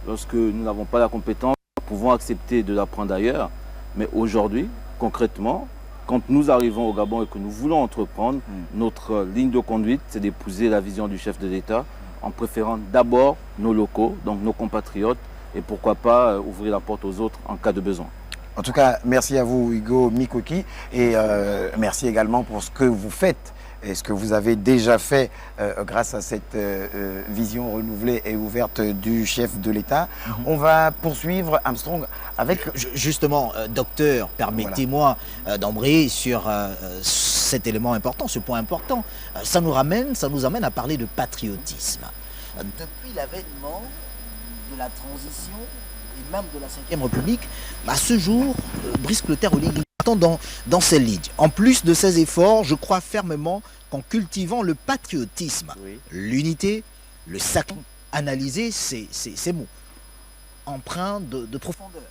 Lorsque nous n'avons pas la compétence, nous pouvons accepter de la prendre ailleurs. Mais aujourd'hui, concrètement, quand nous arrivons au Gabon et que nous voulons entreprendre, notre ligne de conduite, c'est d'épouser la vision du chef de l'État en préférant d'abord nos locaux, donc nos compatriotes, et pourquoi pas ouvrir la porte aux autres en cas de besoin. En tout cas, merci à vous Hugo Mikweki et merci également pour ce que vous faites et ce que vous avez déjà fait grâce à cette vision renouvelée et ouverte du chef de l'État. On va poursuivre, Armstrong, avec... Justement, docteur, permettez-moi d'embrayer sur cet élément important, ce point important. Ça nous amène à parler de patriotisme. Depuis l'avènement de la transition et même de la 5e République, à ce jour, Brice Clotaire Oligui, partons dans ces lignes. En plus de ces efforts, je crois fermement qu'en cultivant le patriotisme, l'unité, le sacre, analyser ces mots, empreints de profondeur.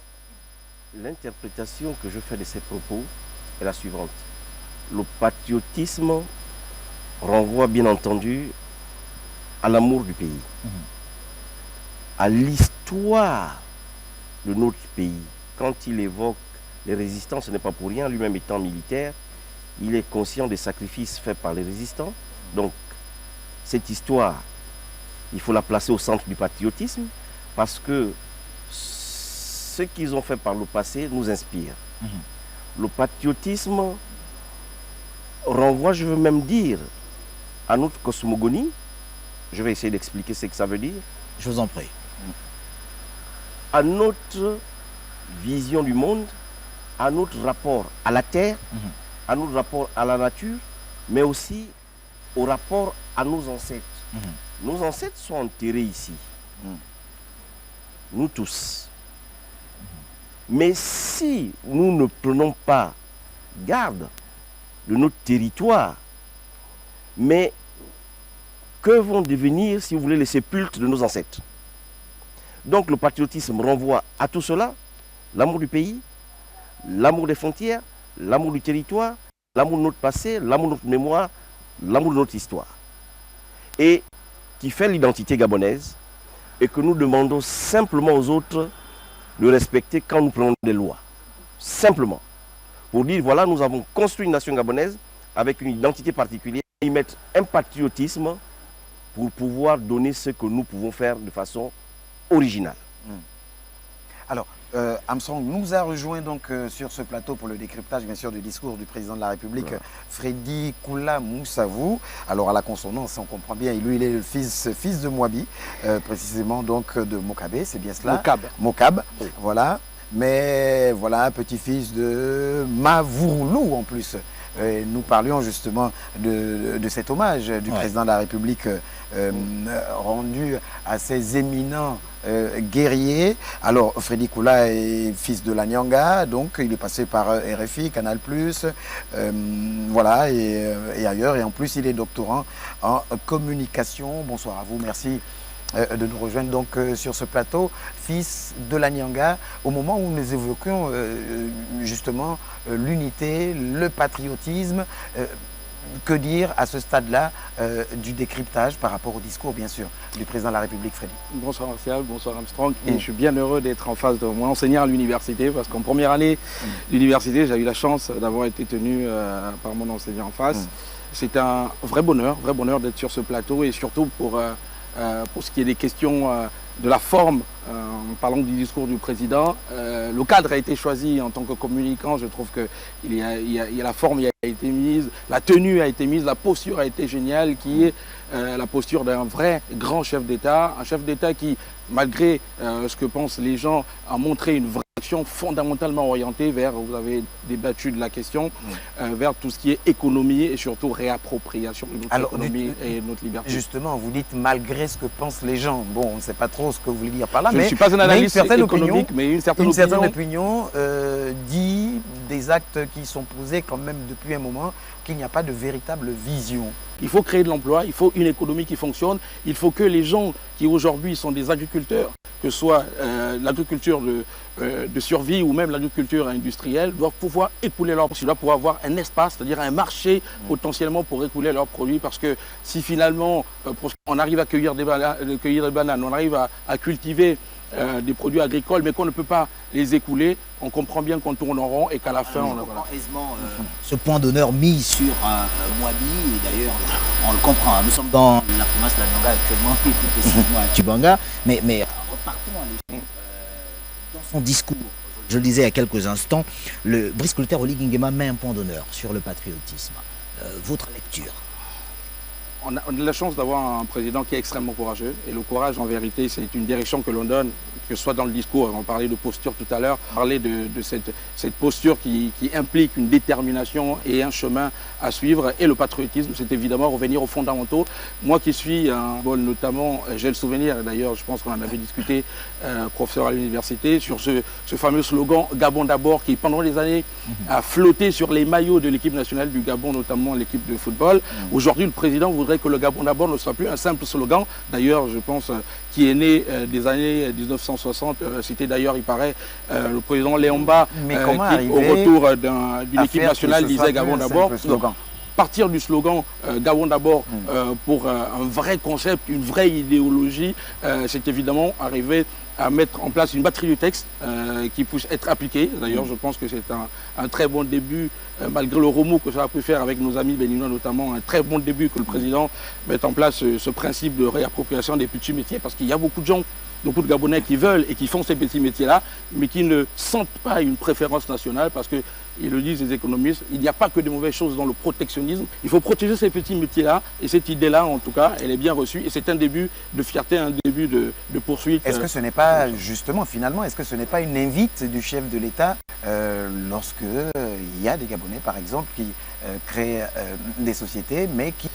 L'interprétation que je fais de ces propos est la suivante. Le patriotisme renvoie bien entendu à l'amour du pays, à l'histoire de notre pays. Quand il évoque les résistants, ce n'est pas pour rien, lui-même étant militaire, il est conscient des sacrifices faits par les résistants. Donc, cette histoire, il faut la placer au centre du patriotisme, parce que ce qu'ils ont fait par le passé nous inspire. Le patriotisme renvoie, je veux même dire, à notre cosmogonie. Je vais essayer d'expliquer ce que ça veut dire. Je vous en prie. À notre vision du monde, à notre rapport à la terre, à notre rapport à la nature, mais aussi au rapport à nos ancêtres. Nos ancêtres sont enterrés ici. Nous tous. Mais si nous ne prenons pas garde de notre territoire, mais que vont devenir, si vous voulez, les sépulcres de nos ancêtres? Donc le patriotisme renvoie à tout cela, l'amour du pays, l'amour des frontières, l'amour du territoire, l'amour de notre passé, l'amour de notre mémoire, l'amour de notre histoire. Et qui fait l'identité gabonaise, et que nous demandons simplement aux autres de respecter quand nous prenons des lois. Simplement. Pour dire, voilà, nous avons construit une nation gabonaise avec une identité particulière, et y mettre un patriotisme pour pouvoir donner ce que nous pouvons faire de façon originale. Alors, Armstrong nous a rejoint donc sur ce plateau pour le décryptage bien sûr du discours du président de la République, Freddy Koula Moussavou. Alors à la consonance, on comprend bien, lui il est le fils de Mouabi, précisément donc de Mokabé, c'est bien cela. Mokab, voilà. Mais voilà, petit-fils de Mavouroulou en plus. Nous parlions justement de cet hommage du président de la République rendu à ces éminents guerriers. Alors, Freddy Koula est fils de Lanyanga, donc il est passé par RFI, Canal+, voilà, et ailleurs. Et en plus, il est doctorant en communication. Bonsoir à vous, merci de nous rejoindre donc sur ce plateau, fils de Lanyanga, au moment où nous évoquions justement l'unité, le patriotisme. Que dire à ce stade-là du décryptage par rapport au discours, bien sûr, du président de la République, Freddy? Bonsoir Martial, bonsoir Armstrong. Et je suis bien heureux d'être en face de mon enseignant à l'université, parce qu'en première année d'université, j'ai eu la chance d'avoir été tenu par mon enseignant en face. C'est un vrai bonheur d'être sur ce plateau, et surtout pour ce qui est des questions de la forme, en parlant du discours du président. Le cadre a été choisi en tant que communicant. Je trouve que il y a la forme qui a été mise, la tenue a été mise, la posture a été géniale, qui est la posture d'un vrai grand chef d'État, un chef d'État qui, malgré ce que pensent les gens, a montré une vraie action fondamentalement orientée vers, vous avez débattu de la question, vers tout ce qui est économie et surtout réappropriation de notre économie et notre liberté. Justement, vous dites malgré ce que pensent les gens. Bon, on ne sait pas trop ce que vous voulez dire par là, je ne suis pas un analyste économique, mais une certaine opinion dit des actes qui sont posés quand même depuis un moment, qu'il n'y a pas de véritable vision. Il faut créer de l'emploi, il faut une économie qui fonctionne, il faut que les gens qui aujourd'hui sont des agriculteurs, que ce soit l'agriculture de survie ou même l'agriculture industrielle, doivent pouvoir écouler leurs produits, doivent pouvoir avoir un espace, c'est-à-dire un marché potentiellement pour écouler leurs produits, parce que si finalement on arrive à cueillir des bananes, on arrive à cultiver des produits agricoles, mais qu'on ne peut pas les écouler, on comprend bien qu'on tourne en rond et qu'à la fin, on comprend aisément ce point d'honneur mis sur Mouabi, et d'ailleurs, on le comprend. Nous sommes dans la province de Lanyanga actuellement, plus précisément à Tubanga, mais repartons dans son discours. Je le disais il y a quelques instants, le Brice Clotaire Oligui Nguema met un point d'honneur sur le patriotisme. Votre lecture? on a la chance d'avoir un président qui est extrêmement courageux. Et le courage, en vérité, c'est une direction que l'on donne, que ce soit dans le discours, on parlait de posture tout à l'heure, on parlait de cette posture qui implique une détermination et un chemin à suivre. Et le patriotisme, c'est évidemment revenir aux fondamentaux. Moi qui suis un bol notamment, j'ai le souvenir, d'ailleurs je pense qu'on en avait discuté, professeur à l'université, sur ce fameux slogan « Gabon d'abord » qui pendant des années a flotté sur les maillots de l'équipe nationale du Gabon, notamment l'équipe de football. Aujourd'hui, le président voudrait que le Gabon d'abord ne soit plus un simple slogan. D'ailleurs, je pense, qui est né des années 1960. C'était d'ailleurs, il paraît, le président Léomba, qui, au retour d'une équipe nationale, disait Gabon d'abord. Partir du slogan Gabon d'abord pour un vrai concept, une vraie idéologie, c'est évidemment arriver à mettre en place une batterie de textes qui puisse être appliquée. D'ailleurs, je pense que c'est un très bon début, malgré le remous que ça a pu faire avec nos amis béninois notamment, un très bon début que le président mette en place ce principe de réappropriation des petits métiers, parce qu'il y a beaucoup de gens, beaucoup de Gabonais qui veulent et qui font ces petits métiers-là, mais qui ne sentent pas une préférence nationale, parce que, ils le disent les économistes, il n'y a pas que de mauvaises choses dans le protectionnisme. Il faut protéger ces petits métiers-là, et cette idée-là, en tout cas, elle est bien reçue, et c'est un début de fierté, un début de poursuite. Est-ce que ce n'est pas, justement, finalement, est-ce que ce n'est pas une invite du chef de l'État lorsque il y a des Gabonais, par exemple, qui créent des sociétés, mais qui...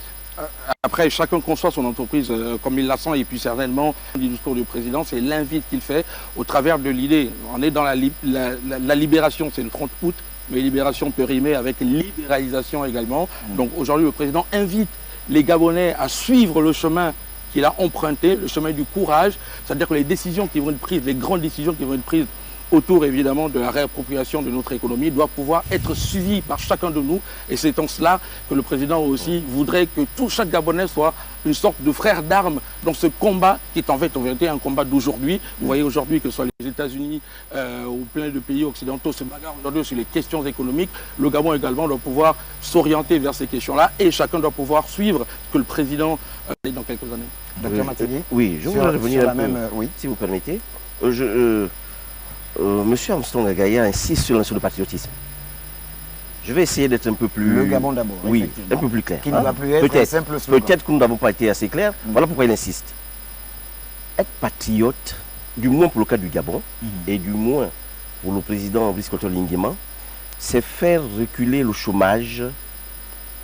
Après, chacun conçoit son entreprise comme il la sent, et puis certainement, le discours du président, c'est l'invite qu'il fait au travers de l'idée. On est dans la libération, c'est le 30 août, mais libération peut rimer avec libéralisation également. Donc aujourd'hui, le président invite les Gabonais à suivre le chemin qu'il a emprunté, le chemin du courage, c'est-à-dire que les décisions qui vont être prises, les grandes décisions qui vont être prises autour évidemment de la réappropriation de notre économie doit pouvoir être suivi par chacun de nous, et c'est en cela que le président aussi voudrait que chaque Gabonais soit une sorte de frère d'armes dans ce combat qui est en vérité un combat d'aujourd'hui. Vous voyez aujourd'hui que ce soit les États-Unis ou plein de pays occidentaux se bagarrent aujourd'hui sur les questions économiques. Le Gabon également doit pouvoir s'orienter vers ces questions-là, et chacun doit pouvoir suivre ce que le président dans quelques années. Docteur Matégui. Oui, je voudrais revenir un peu, oui. si vous permettez. Monsieur Armstrong Agaya insiste sur le patriotisme. Je vais essayer d'être un peu plus... Le Gabon d'abord, oui, un peu plus clair. Qui ne va plus être un simple slogan. Peut-être que nous n'avons pas été assez clairs. Voilà pourquoi il insiste. Être patriote, du moins pour le cas du Gabon, et du moins pour le président Brice Clotaire Nguema, c'est faire reculer le chômage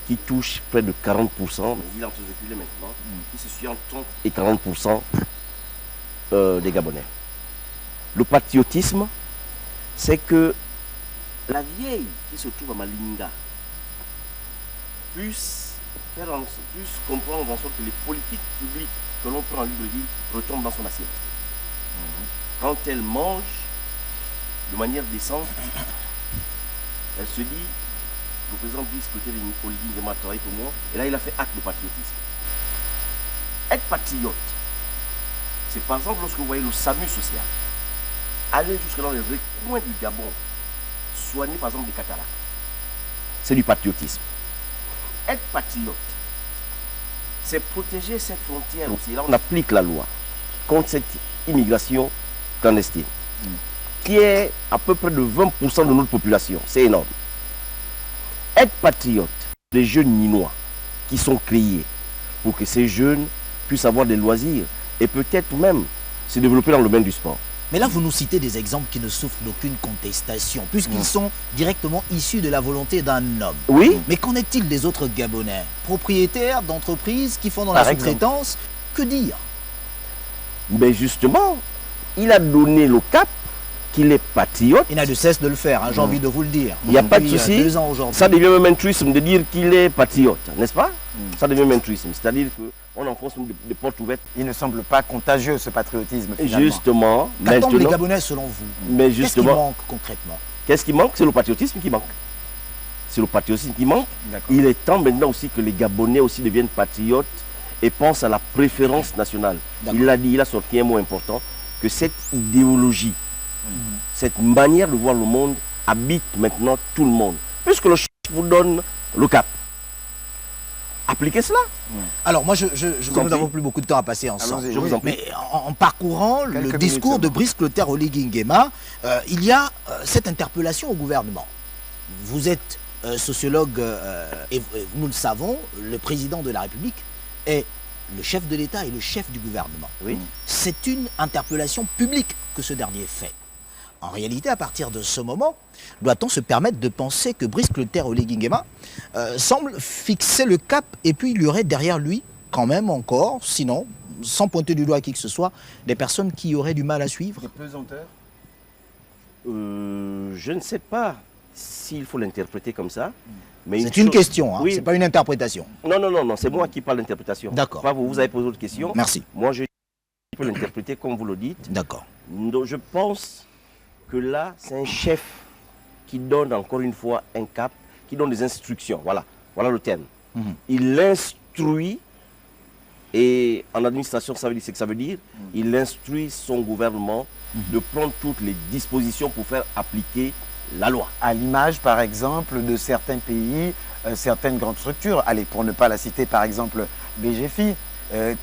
qui touche près de 40%, mais il est en train de reculer maintenant, qui se situe entre 30 et 40% des Gabonais. Le patriotisme, c'est que la vieille qui se trouve à Malinga puisse comprendre en sorte que les politiques publiques que l'on prend en Libreville retombent dans son assiette. Quand elle mange de manière décente, elle se dit, le président Brice Clotaire Nguema a travaillé pour moi, et là il a fait acte de patriotisme. Être patriote, c'est par exemple lorsque vous voyez le SAMU social, aller jusque dans les recoins du Gabon, soigner par exemple des cataractes. C'est du patriotisme. Être patriote, c'est protéger ses frontières aussi. Là, on applique la loi contre cette immigration clandestine, qui est à peu près de 20% de notre population. C'est énorme. Être patriote, des jeunes ninois qui sont créés pour que ces jeunes puissent avoir des loisirs et peut-être même se développer dans le domaine du sport. Mais là, vous nous citez des exemples qui ne souffrent d'aucune contestation, puisqu'ils sont directement issus de la volonté d'un homme. Oui. Mais qu'en est-il des autres Gabonais, propriétaires d'entreprises qui font dans la sous-traitance? Que dire? Mais justement, il a donné le cap qu'il est patriote. Il n'a de cesse de le faire, hein, j'ai envie de vous le dire. Il n'y a pas de souci. Ça devient même un truisme de dire qu'il est patriote, n'est-ce pas? Ça devient même un truisme, c'est-à-dire qu'on enfonce des portes ouvertes. Il ne semble pas contagieux, ce patriotisme, finalement. Justement. Qu'attendent les Gabonais selon vous? Mais justement. Qu'est-ce qui manque concrètement? Qu'est-ce qui manque? C'est le patriotisme qui manque. C'est le patriotisme qui manque. Il est temps maintenant aussi que les Gabonais aussi deviennent patriotes et pensent à la préférence nationale. Il l'a dit, il a sorti un mot important, que cette idéologie, cette manière de voir le monde habite maintenant tout le monde. Puisque le chef vous donne le cap. Appliquez cela. Alors moi, nous n'avons plus beaucoup de temps à passer ensemble. Mais en parcourant le discours de Brice Clotaire Nguema, il y a cette interpellation au gouvernement. Vous êtes sociologue et nous le savons, le président de la République est le chef de l'État et le chef du gouvernement. Oui. C'est une interpellation publique que ce dernier fait. En réalité, à partir de ce moment, doit-on se permettre de penser que Brice Clotaire Oligui Nguema semble fixer le cap et puis il y aurait derrière lui quand même encore, sinon, sans pointer du doigt à qui que ce soit, des personnes qui auraient du mal à suivre? Des pesanteurs? Je ne sais pas s'il faut l'interpréter comme ça. C'est une question, hein, oui. c'est pas une interprétation. Non, c'est moi qui parle d'interprétation. D'accord. Pas vous, vous avez posé d'autres questions. Merci. Moi, je peux l'interpréter comme vous le dites. D'accord. Donc, je pense que là, c'est un chef qui donne encore une fois un cap, qui donne des instructions. Voilà le terme. Il instruit, et en administration, ça veut dire ce que ça veut dire. Il instruit son gouvernement de prendre toutes les dispositions pour faire appliquer la loi. À l'image, par exemple, de certains pays, certaines grandes structures. Allez, pour ne pas la citer, par exemple, BGFI,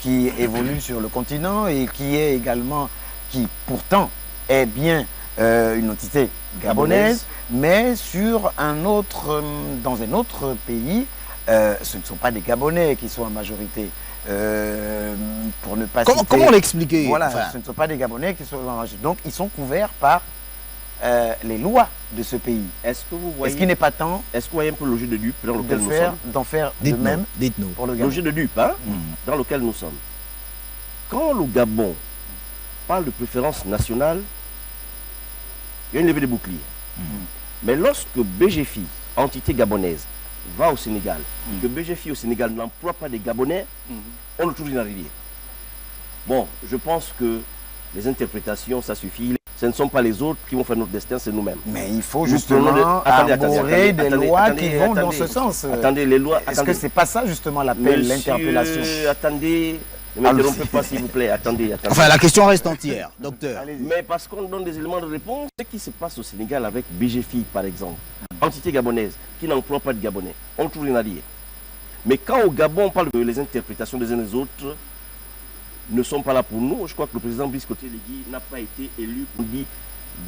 qui évolue sur le continent et qui pourtant est bien une entité gabonaise, mais sur dans un autre pays, ce ne sont pas des Gabonais qui sont en majorité. Pour ne pas citer... Comment l'expliquer? Voilà, ce ne sont pas des Gabonais qui sont en majorité. Donc, ils sont couverts par les lois de ce pays. Est-ce que vous voyez... Est-ce qu'il n'est pas temps... Est-ce que vous voyez un peu le jeu de dupe dans lequel nous sommes? d'en faire de même pour le Gabon? Le jeu de dupe, hein, dans lequel nous sommes. Quand le Gabon parle de préférence nationale, il y a une levée de bouclier. Mais lorsque BGFI, entité gabonaise, va au Sénégal, que BGFI au Sénégal n'emploie pas des Gabonais, on le trouve inarrivé. Bon, je pense que les interprétations, ça suffit. Ce ne sont pas les autres qui vont faire notre destin, c'est nous-mêmes. Mais il faut justement arborer des lois qui vont dans ce sens. Attendez, les lois... Est-ce que c'est pas ça justement l'appel, l'interpellation? Attendez, ne m'interrompez pas s'il vous plaît, attendez. Enfin, la question reste entière, docteur. Mais parce qu'on donne des éléments de réponse, ce qui se passe au Sénégal avec BGFI par exemple, entité gabonaise, qui n'emploie pas de Gabonais, on le trouve inallié. Mais quand au Gabon on parle de les interprétations des uns des autres, ne sont pas là pour nous. Je crois que le président Brice Clotaire Oligui n'a pas été élu pour dire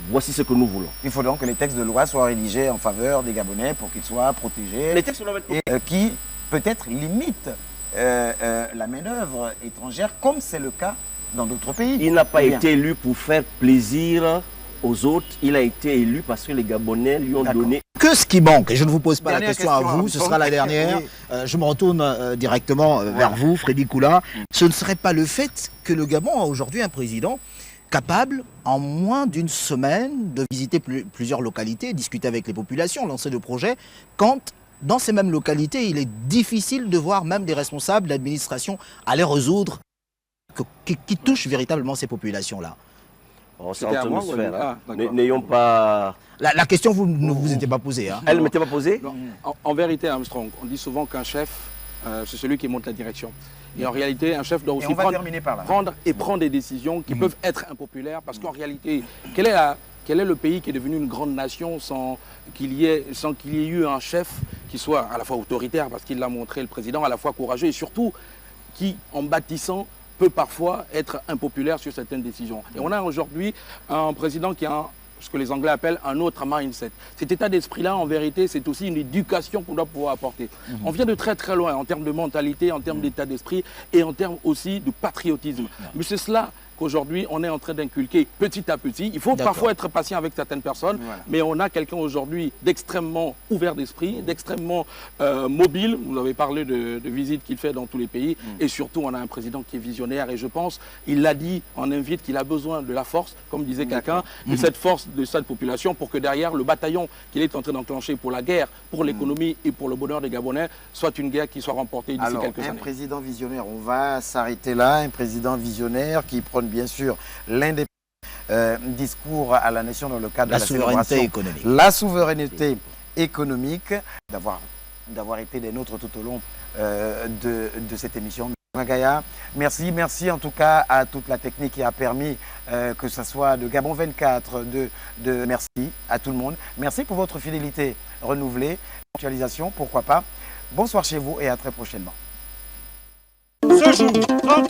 voici ce que nous voulons. Il faut donc que les textes de loi soient rédigés en faveur des Gabonais pour qu'ils soient protégés. Les textes doivent être... et qui peut-être limitent la main-d'œuvre étrangère, comme c'est le cas dans d'autres pays. Il n'a pas été élu pour faire plaisir aux autres. Il a été élu parce que les Gabonais lui ont donné... Que ce qui manque, et je ne vous pose pas la Dernière question à vous, ce sera la dernière. Je me retourne directement vers vous, Freddy Koula. Ce ne serait pas le fait que le Gabon a aujourd'hui un président capable, en moins d'une semaine, de visiter plusieurs localités, discuter avec les populations, lancer des projets, quand dans ces mêmes localités, il est difficile de voir même des responsables d'administration aller résoudre qui touchent véritablement ces populations-là. Oh, c'est en train de se faire. N'ayons pas... La question, vous ne vous étiez pas posée. Hein. Elle ne m'était pas posée? En vérité, Armstrong, on dit souvent qu'un chef, c'est celui qui monte la direction. Et en réalité, un chef doit aussi prendre des décisions qui peuvent être impopulaires. Parce qu'en réalité, quel est le pays qui est devenu une grande nation sans qu'il y ait eu un chef qui soit à la fois autoritaire, parce qu'il l'a montré, le président, à la fois courageux et surtout qui, en bâtissant, peut parfois être impopulaire sur certaines décisions. Et on a aujourd'hui un président qui a ce que les Anglais appellent un autre mindset. Cet état d'esprit-là, en vérité, c'est aussi une éducation qu'on doit pouvoir apporter. On vient de très très loin en termes de mentalité, en termes d'état d'esprit et en termes aussi de patriotisme. Mais c'est cela qu'aujourd'hui, on est en train d'inculquer petit à petit. Il faut parfois être patient avec certaines personnes, mais on a quelqu'un aujourd'hui d'extrêmement ouvert d'esprit, d'extrêmement mobile. Vous avez parlé de visites qu'il fait dans tous les pays. Et surtout, on a un président qui est visionnaire. Et je pense, il l'a dit, on invite qu'il a besoin de la force, comme disait quelqu'un, de cette force de cette population pour que derrière, le bataillon qu'il est en train d'enclencher pour la guerre, pour l'économie et pour le bonheur des Gabonais, soit une guerre qui soit remportée d'ici quelques années. Un président visionnaire, on va s'arrêter là. Un président visionnaire qui prône bien sûr l'indépendance, discours à la nation dans le cadre de la souveraineté économique. La souveraineté économique, d'avoir été des nôtres tout au long de cette émission. Magaya, merci en tout cas à toute la technique qui a permis que ce soit de Gabon 24, merci à tout le monde. Merci pour votre fidélité renouvelée, actualisation, pourquoi pas. Bonsoir chez vous et à très prochainement. Ce jour, 30